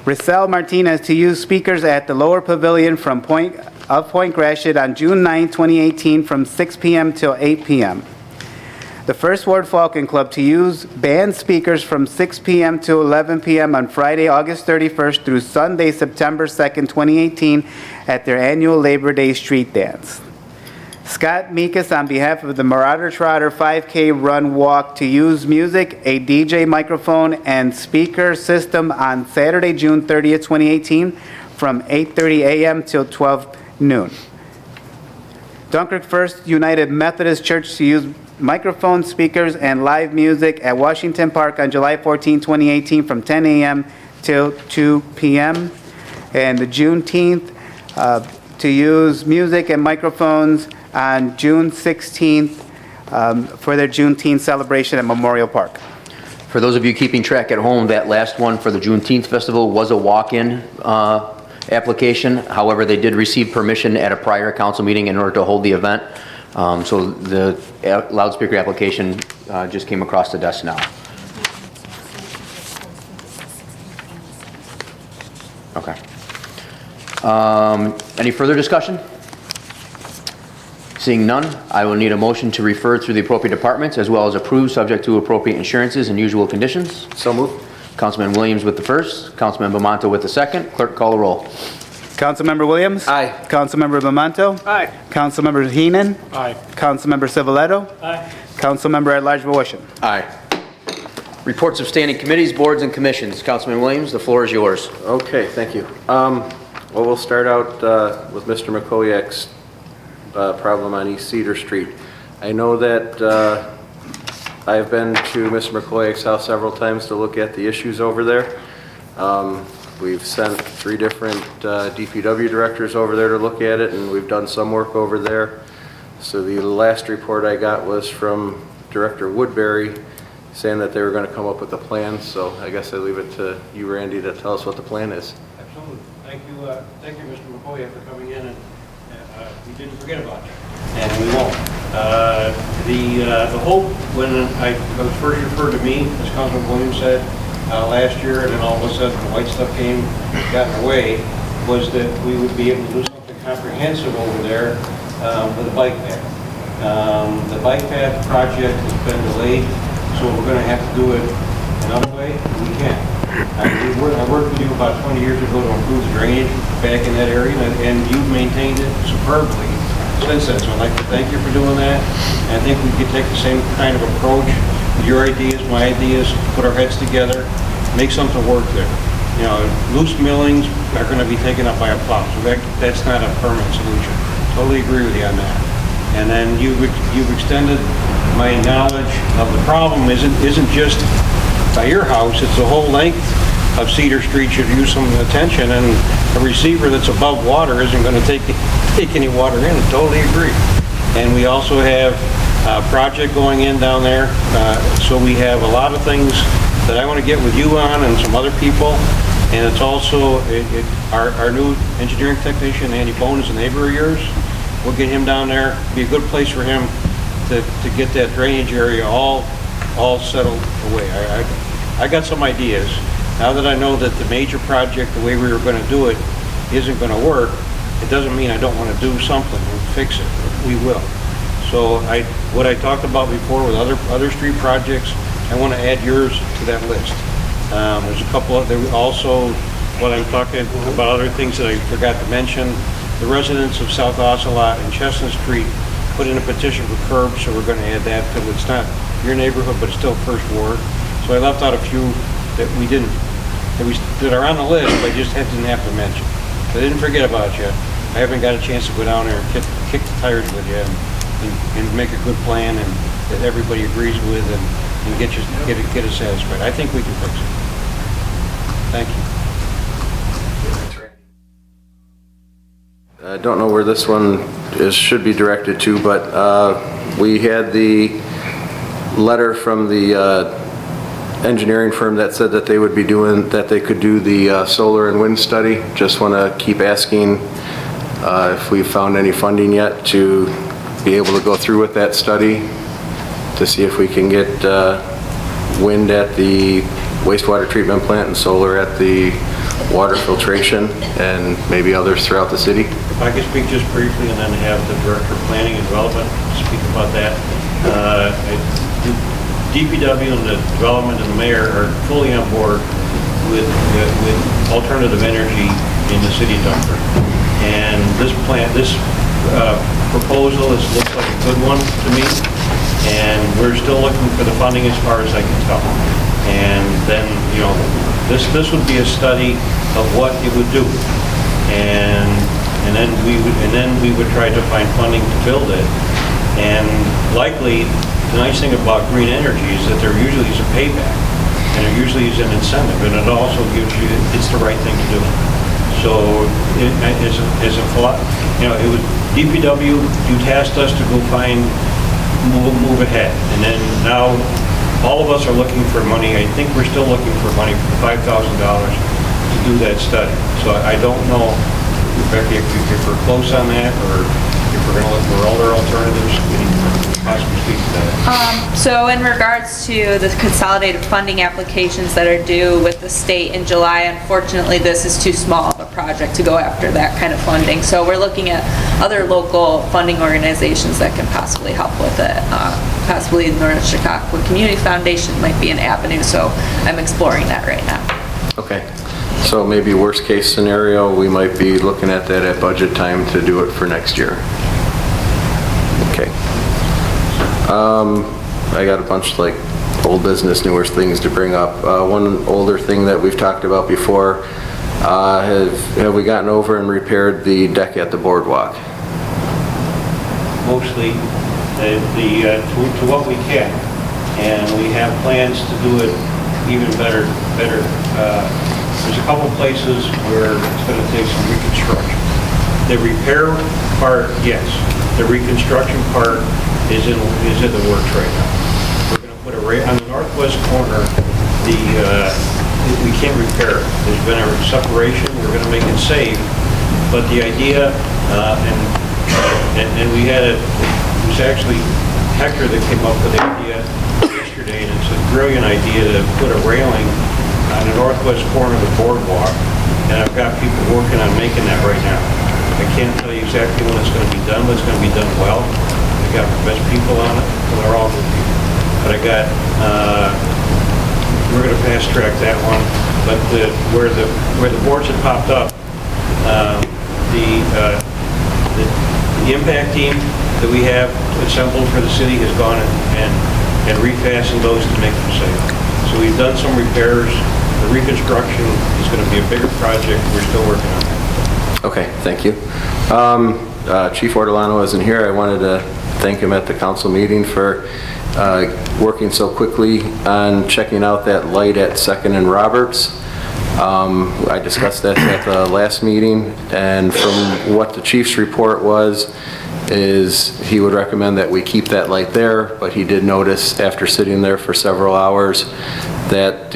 Rissel Martinez to use speakers at the Lower Pavilion from Point Gratiot on June 9, 2018, from 6 p.m. till 8 p.m. The First Ward Falcon Club to use band speakers from 6 p.m. to 11 p.m. on Friday, August 31st through Sunday, September 2nd, 2018, at their annual Labor Day street dance. Scott Mikas, on behalf of the Marauder Trotter 5K Run Walk, to use music, a DJ microphone, and speaker system on Saturday, June 30th, 2018, from 8:30 a.m. till 12 noon. Dunkirk First United Methodist Church to use microphone, speakers, and live music at Washington Park on July 14, 2018, from 10 a.m. till 2 p.m. And the Juneteenth to use music and microphones on June 16th for their Juneteenth celebration at Memorial Park. For those of you keeping track at home, that last one for the Juneteenth Festival was a walk-in application. However, they did receive permission at a prior council meeting in order to hold the event. So the loudspeaker application just came across the desk now. Okay. Any further discussion? Seeing none, I will need a motion to refer through the appropriate departments as well as approve subject to appropriate insurances and usual conditions. So moved. Councilman Williams with the first, Councilman Bamanto with the second. Clerk, call the roll. Councilmember Williams? Aye. Councilmember Bamanto? Aye. Councilmember Heenan? Aye. Councilmember Civiletto? Aye. Councilmember at-large Voisin? Aye. Reports of standing committees, boards, and commissions. Councilman Williams, the floor is yours. Okay, thank you. Well, we'll start out with Mr. McCoyak's problem on East Cedar Street. I know that I've been to Mr. McCoyak's house several times to look at the issues over there. We've sent 3 different DPW directors over there to look at it, and we've done some work over there. So the last report I got was from Director Woodbury saying that they were going to come up with a plan. So I guess I leave it to you, Randy, to tell us what the plan is. Absolutely. Thank you, Mr. McCoy, for coming in, and we didn't forget about you, and we won't. The hope, when I was first referred to me, as Councilman Williams said, last year, and then all of a sudden the white stuff got in the way, was that we would be able to do something comprehensive over there with a bike path. The bike path project has been delayed, so we're going to have to do it another way. We can't. I worked with you about 20 years ago to improve the drainage back in that area, and you've maintained it superbly since then. So I'd like to thank you for doing that. And I think we could take the same kind of approach with your ideas, my ideas, put our heads together, make something work there. You know, loose millings are going to be taken up by a plow, so that's not a permanent solution. Totally agree with you on that. And then you've extended my knowledge of the problem isn't just by your house, it's the whole length of Cedar Street should use some attention, and a receiver that's above water isn't going to take any water in. I totally agree. And we also have a project going in down there, so we have a lot of things that I want to get with you on and some other people. And it's also our new engineering technician, Andy Bone, is a neighbor of yours. We'll get him down there. It'll be a good place for him to get that drainage area all settled away. I got some ideas. Now that I know that the major project, the way we were going to do it, isn't going to work, it doesn't mean I don't want to do something and fix it. We will. So what I talked about before with other street projects, I want to add yours to that list. There's a couple of, there also, what I'm talking about, other things that I forgot to mention. The residents of South Ocelot and Chestnut Street put in a petition for curbs, so we're going to add that to, it's not your neighborhood, but it's still First Ward. So I left out a few that we didn't, that are on the list, but I just didn't have to mention. So I didn't forget about you. I haven't got a chance to go down there and kick the tires with you and make a good plan and that everybody agrees with and get us satisfied. I think we can fix it. Thank you. I don't know where this one should be directed to, but we had the letter from the engineering firm that said that they would be doing, that they could do the solar and wind study. Just want to keep asking if we've found any funding yet to be able to go through with that study to see if we can get wind at the wastewater treatment plant and solar at the water filtration and maybe others throughout the city. If I could speak just briefly and then have the Director of Planning and Development speak about that. DPW and the development and the mayor are fully on board with alternative energy in the city of Dunkirk. And this proposal looks like a good one to me. And we're still looking for the funding as far as I can tell. And then, this would be a study of what it would do. And then we would try to find funding to build it. And likely, the nice thing about green energy is that there usually is a payback, and there usually is an incentive, and it also gives you, it's the right thing to do. So, as a thought, it was DPW, you tasked us to go move ahead, and then now all of us are looking for money. I think we're still looking for money for $5,000 to do that study. So I don't know, Becky, if we're close on that, or if we're going to look for other alternatives. Can you possibly speak to that? So in regards to the consolidated funding applications that are due with the state in July, unfortunately, this is too small of a project to go after that kind of funding. So we're looking at other local funding organizations that can possibly help with it. Possibly the North Chicago Community Foundation might be an avenue, so I'm exploring that right now. Okay. So maybe worst case scenario, we might be looking at that at budget time to do it for next year. Okay. I got a bunch like old business, newer things to bring up. One older thing that we've talked about before, have we gotten over and repaired the deck at the boardwalk? Mostly to what we can, and we have plans to do it even better. There's a couple places where it's going to take some reconstruction. The repair part, yes. The reconstruction part is in the works right now. We're going to put on the northwest corner. We can't repair it. There's been a separation. We're going to make it safe, but the idea, and we had it was actually Hector that came up with the idea yesterday, and it's a brilliant idea to put a railing on the northwest corner of the boardwalk, and I've got people working on making that right now. I can't tell you exactly when it's going to be done, but it's going to be done well. I got the best people on it, so they're all good people. But we're going to fast track that one. But where the boards have popped up, the impact team that we have assembled for the city has gone and refastened those to make them safe. So we've done some repairs. The reconstruction is going to be a bigger project. We're still working on that. Okay, thank you. Chief Ortolano isn't here. I wanted to thank him at the council meeting for working so quickly on checking out that light at 2nd and Roberts. I discussed that at the last meeting, and from what the chief's report was, is he would recommend that we keep that light there, but he did notice after sitting there for several hours that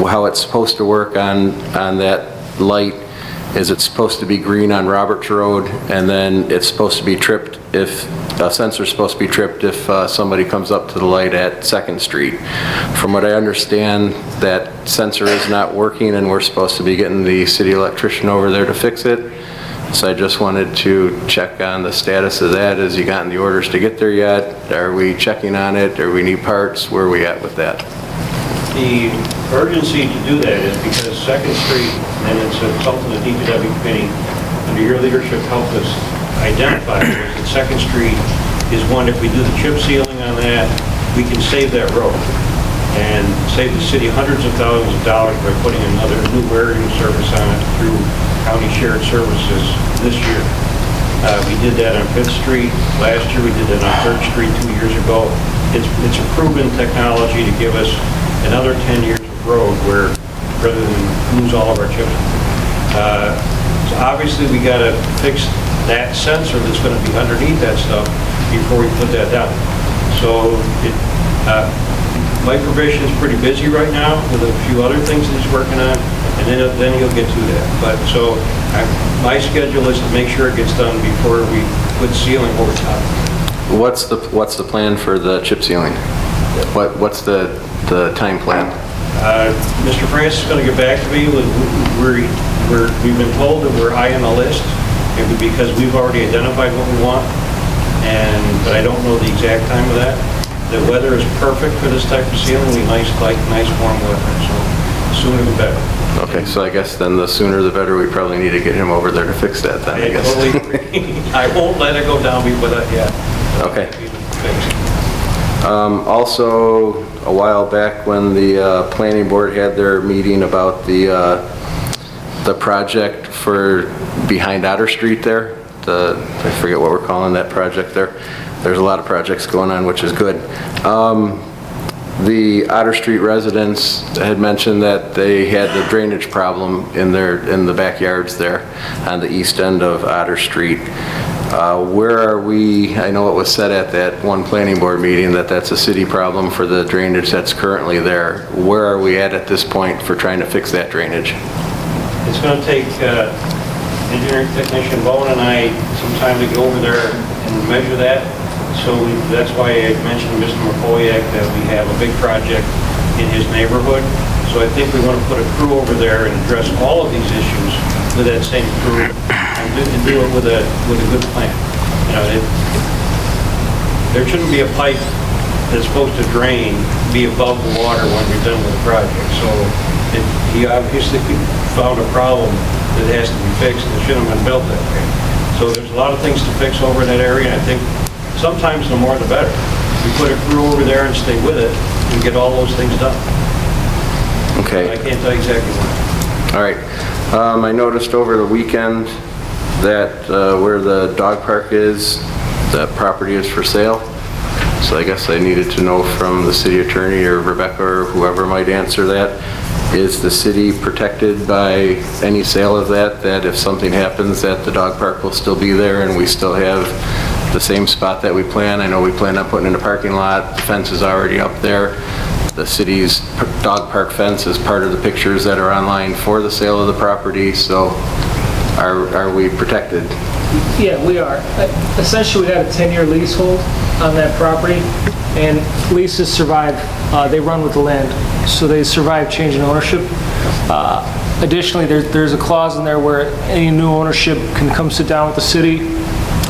how it's supposed to work on that light is it's supposed to be green on Roberts Road, and then it's supposed to be tripped if a sensor's supposed to be tripped if somebody comes up to the light at 2nd Street. From what I understand, that sensor is not working, and we're supposed to be getting the city electrician over there to fix it. So I just wanted to check on the status of that. Has you gotten the orders to get there yet? Are we checking on it? Or we need parts? Where are we at with that? The urgency to do that is because 2nd Street, and it's something the DPW committee, under your leadership, helped us identify, was that 2nd Street is one, if we do the chip sealing on that, we can save that road and save the city hundreds of thousands of dollars by putting another new wiring service on it through county shared services this year. We did that on 5th Street last year. We did that on 3rd Street 2 years ago. It's a proven technology to give us another 10 years of road where, rather than lose all of our chips. So obviously we got to fix that sensor that's going to be underneath that stuff before we put that down. So Mike Provision is pretty busy right now with a few other things that he's working on, and then he'll get to that. But so my schedule is to make sure it gets done before we put ceiling over top. What's the plan for the chip sealing? What's the time plan? Mr. Francis is going to get back to me. We've been told that we're high on the list because we've already identified what we want, but I don't know the exact time of that. The weather is perfect for this type of sealing. We like nice warm weather, so the sooner the better. Okay, so I guess then the sooner the better. We probably need to get him over there to fix that then, I guess. Totally agree. I won't let it go down before that yet. Okay. Also, a while back when the planning board had their meeting about the project for behind Otter Street there, I forget what we're calling that project there. There's a lot of projects going on, which is good. The Otter Street residents had mentioned that they had the drainage problem in the backyards there on the east end of Otter Street. Where are we? I know it was said at that one planning board meeting that that's a city problem for the drainage that's currently there. Where are we at this point for trying to fix that drainage? It's going to take engineering technician Bowen and I some time to go over there and measure that. So that's why I mentioned Mr. McCoyak that we have a big project in his neighborhood. So I think we want to put a crew over there and address all of these issues with that same crew and do it with a good plan. You know, there shouldn't be a pipe that's supposed to drain be above the water when you're done with the project. So he obviously found a problem that has to be fixed and it shouldn't have been built that way. So there's a lot of things to fix over in that area, and I think sometimes the more the better. We put a crew over there and stay with it and get all those things done. Okay. I can't tell you exactly what. All right. I noticed over the weekend that where the dog park is, that property is for sale. So I guess I needed to know from the city attorney or Rebecca or whoever might answer that. Is the city protected by any sale of that, that if something happens that the dog park will still be there and we still have the same spot that we plan? I know we plan on putting in a parking lot. The fence is already up there. The city's dog park fence is part of the pictures that are online for the sale of the property. So are we protected? Yeah, we are. Essentially, we got a 10-year leasehold on that property, and leases survive, they run with the land, so they survive change in ownership. Additionally, there's a clause in there where any new ownership can come sit down with the city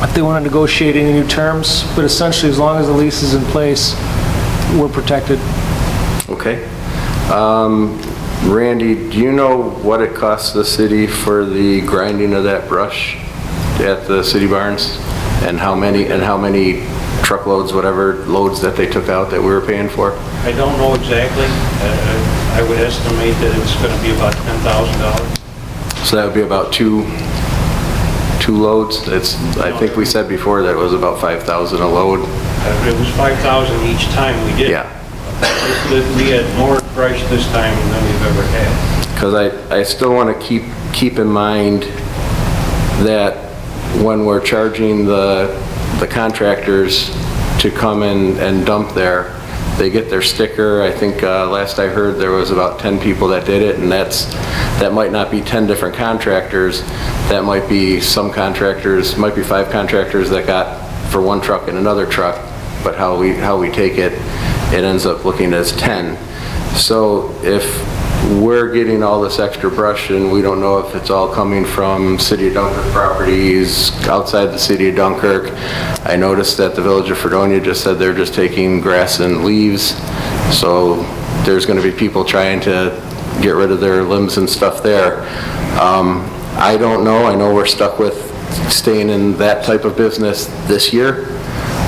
if they want to negotiate any new terms, but essentially, as long as the lease is in place, we're protected. Okay. Randy, do you know what it costs the city for the grinding of that brush at the city barns, and how many truckloads, whatever loads that they took out that we were paying for? I don't know exactly. I would estimate that it's going to be about $10,000. So that would be about two loads. I think we said before that it was about $5,000 a load. It was $5,000 each time we did. Yeah. We had more brush this time than we've ever had. Because I still want to keep in mind that when we're charging the contractors to come in and dump there, they get their sticker. I think last I heard there was about 10 people that did it, and that might not be 10 different contractors. That might be some contractors, might be 5 contractors that got for one truck and another truck, but how we take it, it ends up looking as 10. So if we're getting all this extra brush and we don't know if it's all coming from City of Dunkirk properties outside the City of Dunkirk. I noticed that the Village of Fredonia just said they're just taking grass and leaves. So there's going to be people trying to get rid of their limbs and stuff there. I don't know. I know we're stuck with staying in that type of business this year,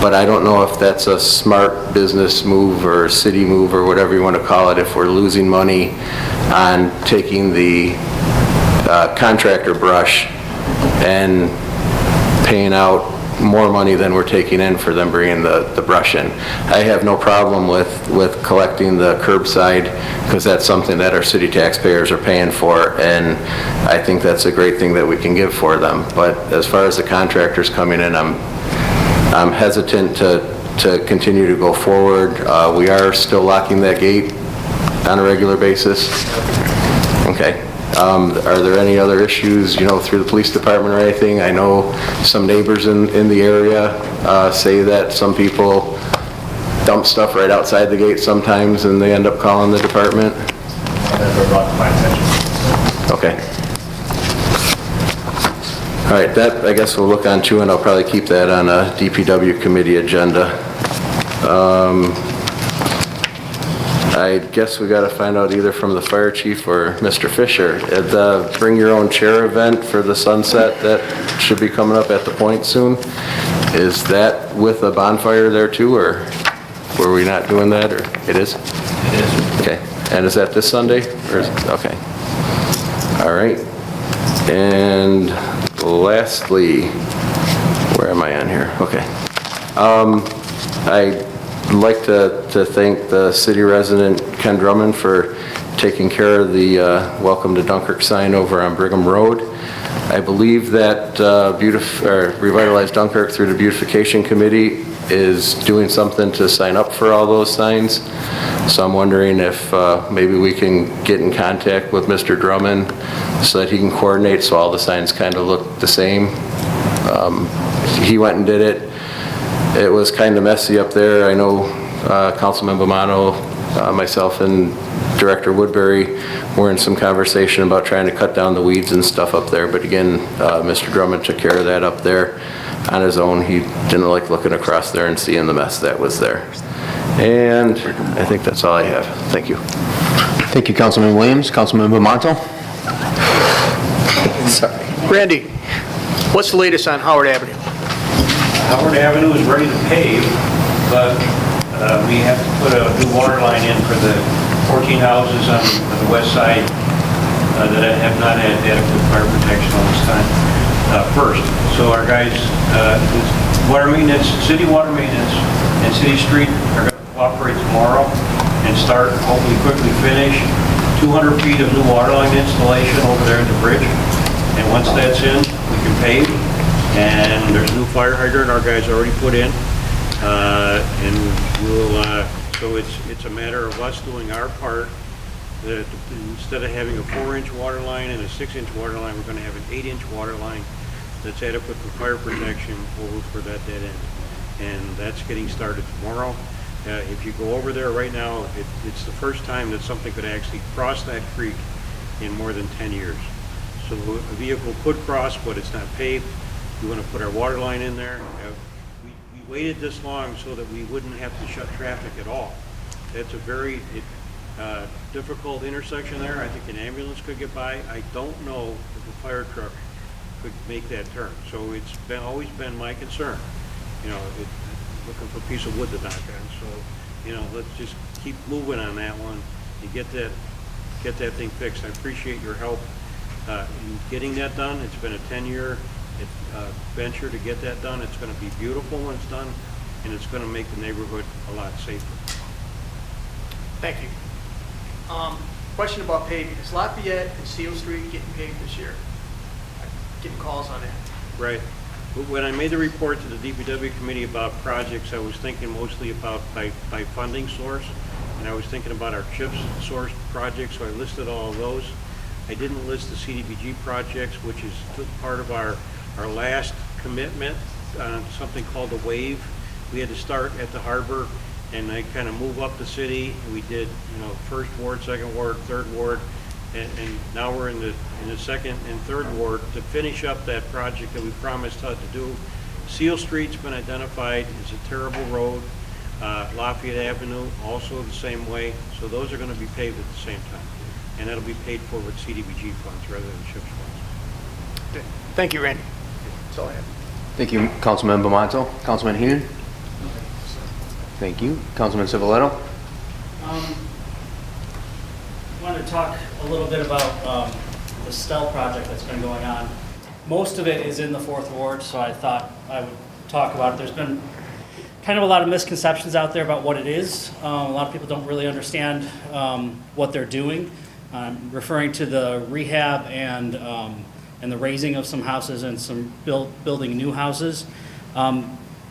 but I don't know if that's a smart business move or city move or whatever you want to call it, if we're losing money on taking the contractor brush and paying out more money than we're taking in for them bringing the brush in. I have no problem with collecting the curbside because that's something that our city taxpayers are paying for, and I think that's a great thing that we can give for them. But as far as the contractors coming in, I'm hesitant to continue to go forward. We are still locking that gate on a regular basis. Okay. Are there any other issues, through the police department or anything? I know some neighbors in the area say that some people dump stuff right outside the gate sometimes and they end up calling the department. Never brought to my attention. Okay. All right, that I guess we'll look on too, and I'll probably keep that on a DPW committee agenda. I guess we got to find out either from the fire chief or Mr. Fisher. The Bring Your Own Chair event for the sunset that should be coming up at the point soon, is that with a bonfire there too, or were we not doing that, or it is? It is. Okay, and is that this Sunday? Or okay. All right. And lastly, where am I on here? Okay. I'd like to thank the city resident Ken Drummond for taking care of the Welcome to Dunkirk sign over on Brigham Road. I believe that Revitalize Dunkirk through the Beautification Committee is doing something to sign up for all those signs. So I'm wondering if maybe we can get in contact with Mr. Drummond so that he can coordinate so all the signs kind of look the same. He went and did it. It was kind of messy up there. I know Councilman Bomano, myself, and Director Woodbury were in some conversation about trying to cut down the weeds and stuff up there. But again, Mr. Drummond took care of that up there on his own. He didn't like looking across there and seeing the mess that was there. And I think that's all I have. Thank you. Thank you, Councilman Williams. Councilman Bamanto? Sorry. Randy, what's the latest on Howard Avenue? Howard Avenue is ready to pave, but we have to put a new water line in for the 14 houses on the west side that have not had adequate fire protection all this time first. So our guys, water maintenance, city water maintenance and city street are going to cooperate tomorrow and start, hopefully quickly finish 200 feet of new water line installation over there at the bridge. And once that's in, we can pave. And there's a new fire hydrant our guys already put in. And we'll, so it's a matter of us doing our part. That instead of having a 4-inch water line and a 6-inch water line, we're going to have an 8-inch water line that's adequate for fire protection over for that dead end. And that's getting started tomorrow. If you go over there right now, it's the first time that something could actually cross that creek in more than 10 years. So a vehicle could cross, but it's not paved. We want to put our water line in there. We waited this long so that we wouldn't have to shut traffic at all. That's a very difficult intersection there. I think an ambulance could get by. I don't know if a fire truck could make that turn. So it's always been my concern, looking for a piece of wood to knock on. So, let's just keep moving on that one and get that thing fixed. I appreciate your help in getting that done. It's been a 10-year venture to get that done. It's going to be beautiful when it's done, and it's going to make the neighborhood a lot safer. Thank you. Question about paving. Is Lafayette and Seal Street getting paved this year? I'm getting calls on that. Right. When I made the report to the DPW committee about projects, I was thinking mostly about by funding source, and I was thinking about our CHIPS source projects, so I listed all of those. I didn't list the CDBG projects, which is part of our last commitment, something called the WAVE. We had to start at the harbor and I kind of move up the city. We did, first ward, second ward, third ward, and now we're in the second and third ward to finish up that project that we promised to do. Seal Street's been identified as a terrible road. Lafayette Avenue also the same way. So those are going to be paved at the same time, and that'll be paid for with CDBG funds rather than CHIPS funds. Thank you, Randy. That's all I have. Thank you, Councilman Bamanto. Councilman Heenan? Thank you. Councilman Civiletto? I wanted to talk a little bit about the STEL project that's been going on. Most of it is in the 4th Ward, so I thought I would talk about it. There's been kind of a lot of misconceptions out there about what it is. A lot of people don't really understand what they're doing. I'm referring to the rehab and the raising of some houses and some building new houses.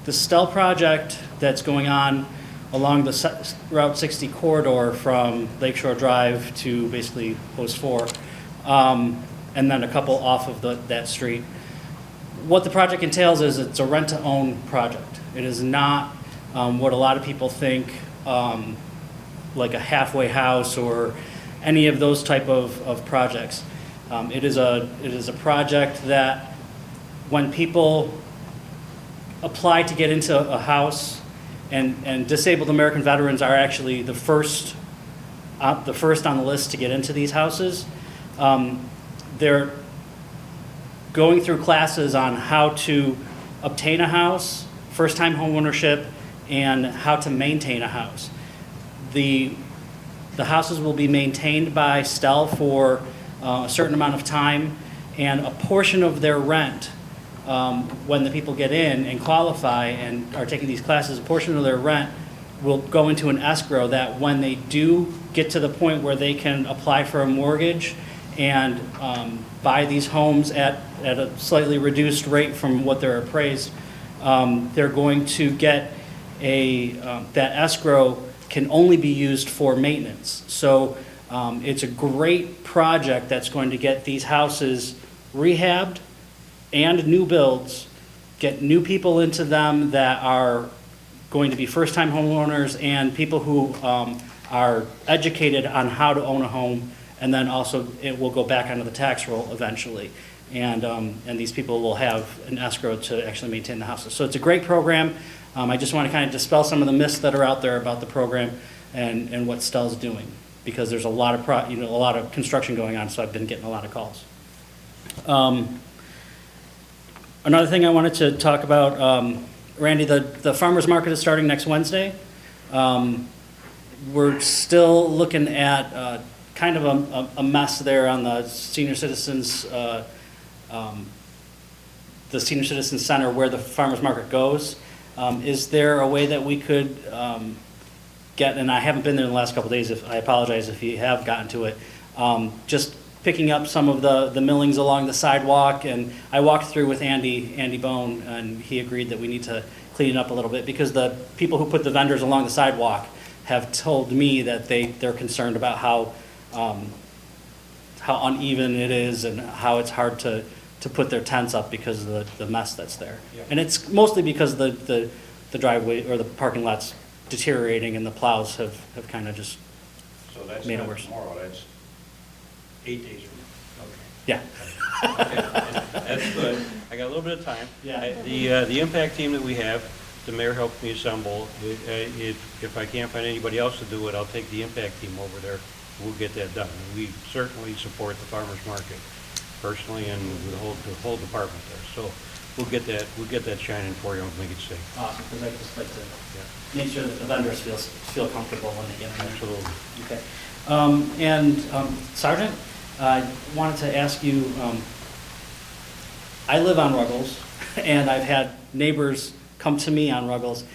The STEL project that's going on along the Route 60 corridor from Lakeshore Drive to basically Post 4 and then a couple off of that street. What the project entails is it's a rent-to-own project. It is not what a lot of people think, like a halfway house or any of those type of projects. It is a project that when people apply to get into a house, and disabled American veterans are actually the first on the list to get into these houses. They're going through classes on how to obtain a house, first-time homeownership, and how to maintain a house. The houses will be maintained by STEL for a certain amount of time, and a portion of their rent, when the people get in and qualify and are taking these classes, a portion of their rent will go into an escrow that when they do get to the point where they can apply for a mortgage and buy these homes at a slightly reduced rate from what they're appraised, they're going to get that escrow can only be used for maintenance. So it's a great project that's going to get these houses rehabbed and new builds, get new people into them that are going to be first-time homeowners and people who are educated on how to own a home, and then also it will go back onto the tax roll eventually. And these people will have an escrow to actually maintain the houses. So it's a great program. I just want to kind of dispel some of the myths that are out there about the program and what STEL's doing, because there's a lot of construction going on, so I've been getting a lot of calls. Another thing I wanted to talk about, Randy, the farmer's market is starting next Wednesday. We're still looking at kind of a mess there on the senior citizens, the senior citizens center where the farmer's market goes. Is there a way that we could get, and I haven't been there in the last couple of days, I apologize if you have gotten to it, just picking up some of the millings along the sidewalk, and I walked through with Andy Bone, and he agreed that we need to clean it up a little bit, because the people who put the vendors along the sidewalk have told me that they're concerned about how uneven it is and how it's hard to put their tents up because of the mess that's there. Yep. And it's mostly because the driveway or the parking lot's deteriorating and the plows have kind of just made it worse. Tomorrow, that's 8 days from now. Okay. Yeah. Okay. That's good. I got a little bit of time. Yeah. The impact team that we have, the mayor helped me assemble. If I can't find anybody else to do it, I'll take the impact team over there. We'll get that done. We certainly support the farmers market personally, and the whole department there. So we'll get that shining for you and make it safe. Awesome, because I just like to make sure that the vendors feel comfortable when they get in there. Absolutely. Okay. Sergeant, I wanted to ask you, I live on Ruggles, and I've had neighbors come to me on Ruggles.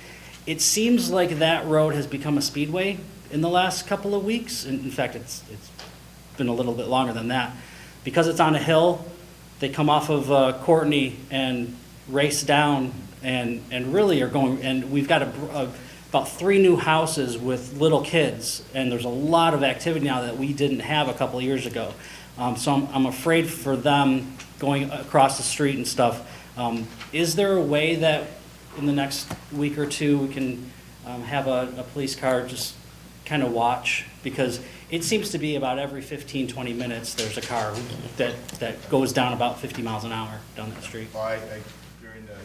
It seems like that road has become a speedway in the last couple of weeks. In fact, it's been a little bit longer than that. Because it's on a hill, they come off of Courtney and race down and really are going, and we've got about 3 new houses with little kids, and there's a lot of activity now that we didn't have a couple of years ago. So I'm afraid for them going across the street and stuff. Is there a way that in the next week or two we can have a police car just kind of watch? Because it seems to be about every 15, 20 minutes there's a car that goes down about 50 miles an hour down that street. Well, during the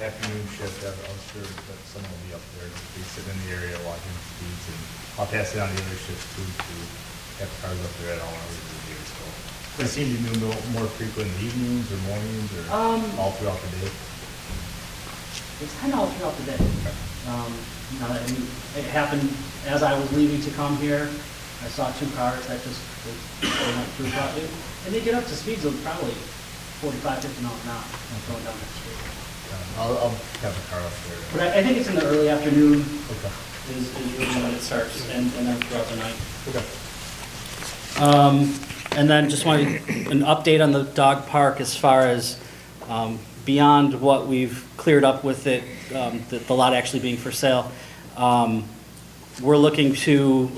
afternoon shift, I'm sure that someone will be up there. They sit in the area watching speeds, and I'll pass it on the other shifts too, to have cars up there at all hours of the day. So they seem to be more frequent in the evenings or mornings or all throughout the day. It's kind of all throughout the day. It happened as I was leaving to come here. I saw 2 cars that just went through probably, and they get up to speeds of probably 45, 50 miles an hour going down that street. I'll have a car up there. But I think it's in the early afternoon. Okay. Is usually when it starts, and then throughout the night. Okay. And then just wanted an update on the dog park as far as beyond what we've cleared up with it, the lot actually being for sale. We're looking to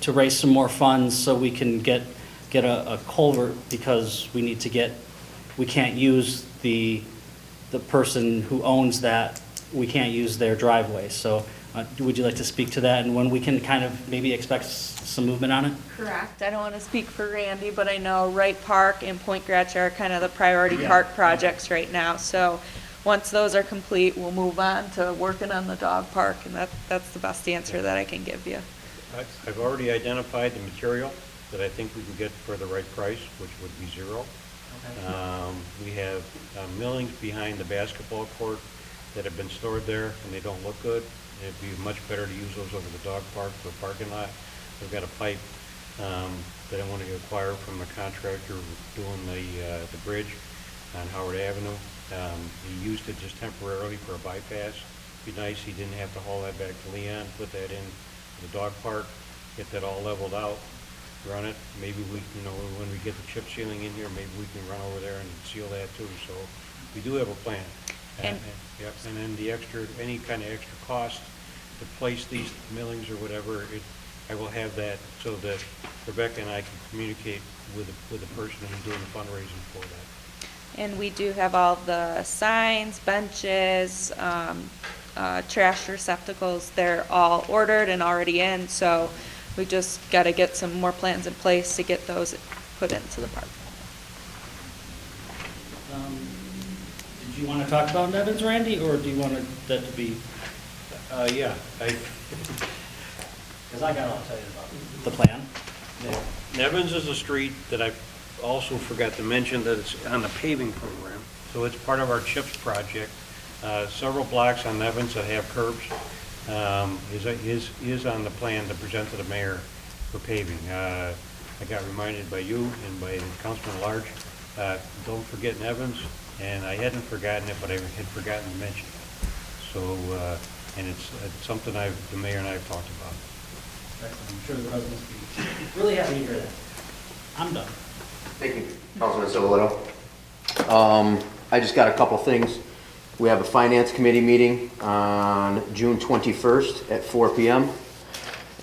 raise some more funds so we can get get a culvert because we can't use the person who owns that, we can't use their driveway. So would you like to speak to that and when we can kind of maybe expect some movement on it? Correct. I don't want to speak for Randy, but I know Wright Park and Point Gretsch are kind of the priority park projects right now. So once those are complete, we'll move on to working on the dog park, and that's the best answer that I can give you. I've already identified the material that I think we can get for the right price, which would be zero. We have millings behind the basketball court that have been stored there, and they don't look good. It'd be much better to use those over the dog park for a parking lot. We've got a pipe that I want to acquire from the contractor doing the bridge on Howard Avenue. He used it just temporarily for a bypass. Be nice he didn't have to haul that back to Leon, put that in the dog park, get that all leveled out, run it. Maybe we, when we get the chip sealing in here, maybe we can run over there and seal that too. So we do have a plan. Yep. And then any kind of extra cost to place these millings or whatever, I will have that so that Rebecca and I can communicate with the person who's doing the fundraising for that. And we do have all the signs, benches, trash receptacles. They're all ordered and already in, so we just got to get some more plans in place to get those put into the park. Did you want to talk about Nevins, Randy, or do you want that to be? Yeah. Because I got all to tell you about the plan. Nevins is a street that I also forgot to mention that it's on the paving program. So it's part of our CHIPS project. Several blocks on Nevins that have curbs is on the plan to present to the mayor for paving. I got reminded by you and by Councilman Large, don't forget Nevins, and I hadn't forgotten it, but I had forgotten to mention it. So, and it's something the mayor and I have talked about. Excellent. I'm sure the residents will be really happy to hear that. I'm done. Thank you, Councilman Civilito. I just got a couple things. We have a finance committee meeting on June 21st at 4 p.m.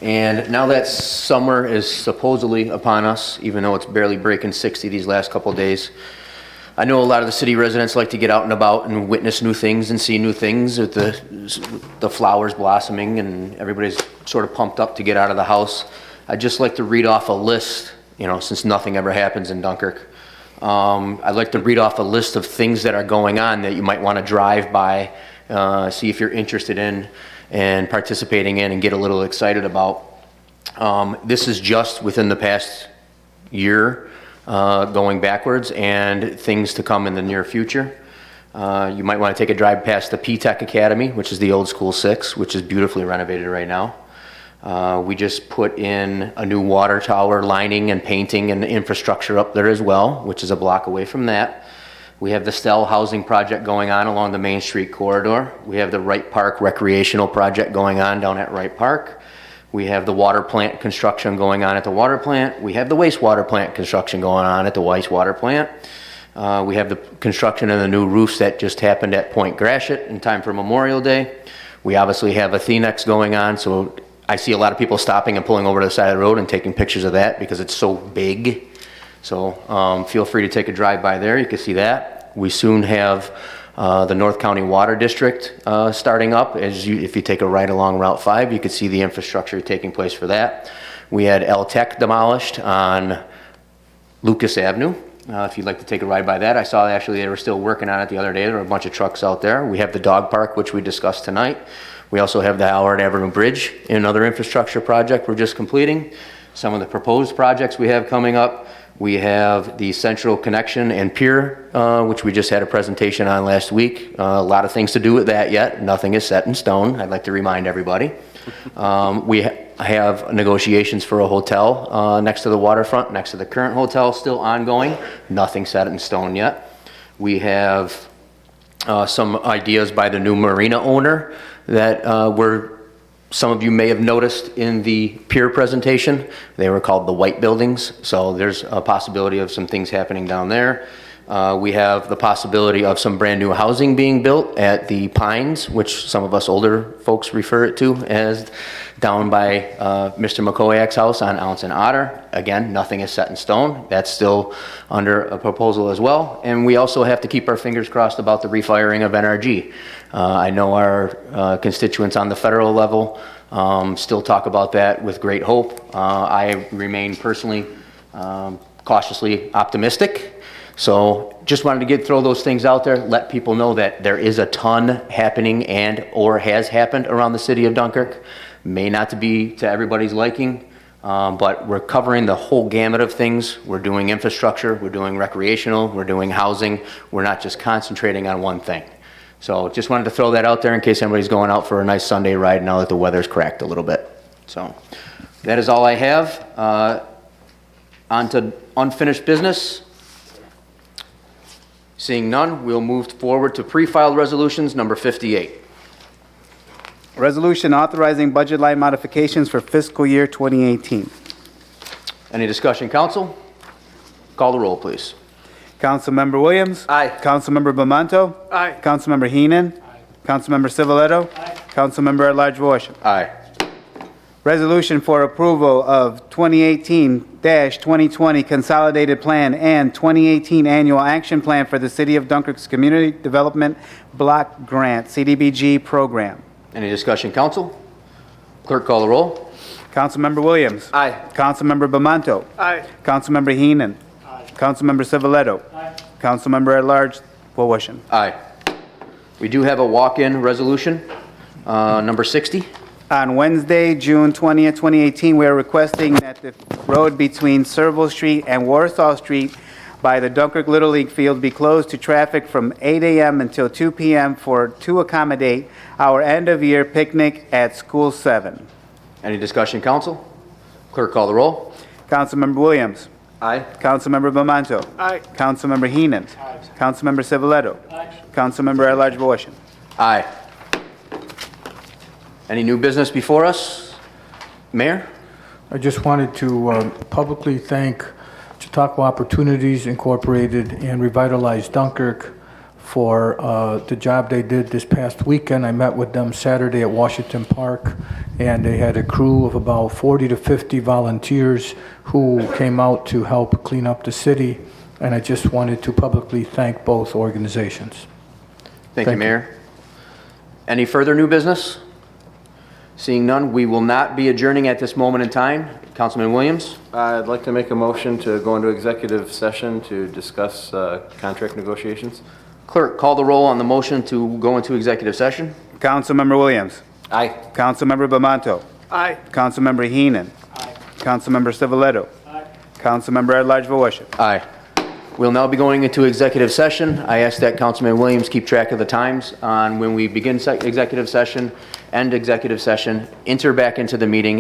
And now that summer is supposedly upon us, even though it's barely breaking 60 these last couple of days, I know a lot of the city residents like to get out and about and witness new things and see new things with the flowers blossoming, and everybody's sort of pumped up to get out of the house. I'd just like to read off a list, since nothing ever happens in Dunkirk. I'd like to read off a list of things that are going on that you might want to drive by, see if you're interested in and participating in and get a little excited about. This is just within the past year, going backwards, and things to come in the near future. You might want to take a drive past the P-Tech Academy, which is the old school 6, which is beautifully renovated right now. We just put in a new water tower lining and painting and infrastructure up there as well, which is a block away from that. We have the Stell housing project going on along the Main Street corridor. We have the Wright Park recreational project going on down at Wright Park. We have the water plant construction going on at the water plant. We have the wastewater plant construction going on at the wastewater plant. We have the construction of the new roofs that just happened at Point Gratiot in time for Memorial Day. We obviously have Athenex going on, so I see a lot of people stopping and pulling over to the side of the road and taking pictures of that because it's so big. So feel free to take a drive by there. You can see that. We soon have the North County Water District starting up. If you take a ride along Route 5, you can see the infrastructure taking place for that. We had L-Tech demolished on Lucas Avenue. If you'd like to take a ride by that, I saw actually they were still working on it the other day. There were a bunch of trucks out there. We have the dog park, which we discussed tonight. We also have the Howard Avenue Bridge, another infrastructure project we're just completing. Some of the proposed projects we have coming up. We have the Central Connection and Pier, which we just had a presentation on last week. A lot of things to do with that yet. Nothing is set in stone. I'd like to remind everybody. We have negotiations for a hotel next to the waterfront, next to the current hotel, still ongoing. Nothing set in stone yet. We have some ideas by the new marina owner that some of you may have noticed in the pier presentation. They were called the White Buildings, so there's a possibility of some things happening down there. We have the possibility of some brand-new housing being built at the Pines, which some of us older folks refer it to as down by Mr. McCoyak's house on Ounce and Otter. Again, nothing is set in stone. That's still under a proposal as well. And we also have to keep our fingers crossed about the refiring of NRG. I know our constituents on the federal level still talk about that with great hope. I remain personally cautiously optimistic. So just wanted to throw those things out there, let people know that there is a ton happening and or has happened around the city of Dunkirk. May not be to everybody's liking, but we're covering the whole gamut of things. We're doing infrastructure, we're doing recreational, we're doing housing. We're not just concentrating on one thing. So just wanted to throw that out there in case anybody's going out for a nice Sunday ride now that the weather's cracked a little bit. So that is all I have. On to unfinished business. Seeing none, we'll move forward to pre-filed resolutions, number 58. Resolution authorizing budget line modifications for fiscal year 2018. Any discussion, council? Call the roll, please. Councilmember Williams? Aye. Councilmember Bamanto? Aye. Councilmember Heenan? Aye. Councilmember Civiletto? Aye. Councilmember at-large Vorsham? Aye. Resolution for approval of 2018-2020 Consolidated Plan and 2018 Annual Action Plan for the City of Dunkirk's Community Development Block Grant, CDBG program. Any discussion, council? Clerk, call the roll. Councilmember Williams? Aye. Councilmember Bamanto? Aye. Councilmember Heenan? Aye. Councilmember Civiletto? Aye. Councilmember at-large Vorsham? Aye. We do have a walk-in resolution, number 60. On Wednesday, June 20th, 2018, we are requesting that the road between Serval Street and Warsaw Street by the Dunkirk Little League Field be closed to traffic from 8 a.m. until 2 p.m. to accommodate our end-of-year picnic at School 7. Any discussion, council? Clerk, call the roll. Councilmember Williams. Aye. Councilmember Bamanto. Aye. Councilmember Heenan. Aye. Councilmember Civiletto. Aye. Councilmember at-large Vorsham. Aye. Any new business before us? Mayor? I just wanted to publicly thank Chautauqua Opportunities Incorporated and Revitalize Dunkirk for the job they did this past weekend. I met with them Saturday at Washington Park, and they had a crew of about 40 to 50 volunteers who came out to help clean up the city, and I just wanted to publicly thank both organizations. Thank you, Mayor. Any further new business? Seeing none, we will not be adjourning at this moment in time. Councilman Williams? I'd like to make a motion to go into executive session to discuss contract negotiations. Clerk, call the roll on the motion to go into executive session. Councilmember Williams. Aye. Councilmember Bamanto. Aye. Councilmember Heenan. Aye. Councilmember Civiletto. Aye. Councilmember at-large Vorsham. Aye. We'll now be going into executive session. I ask that Councilman Williams keep track of the times on when we begin executive session, end executive session, enter back into the meeting,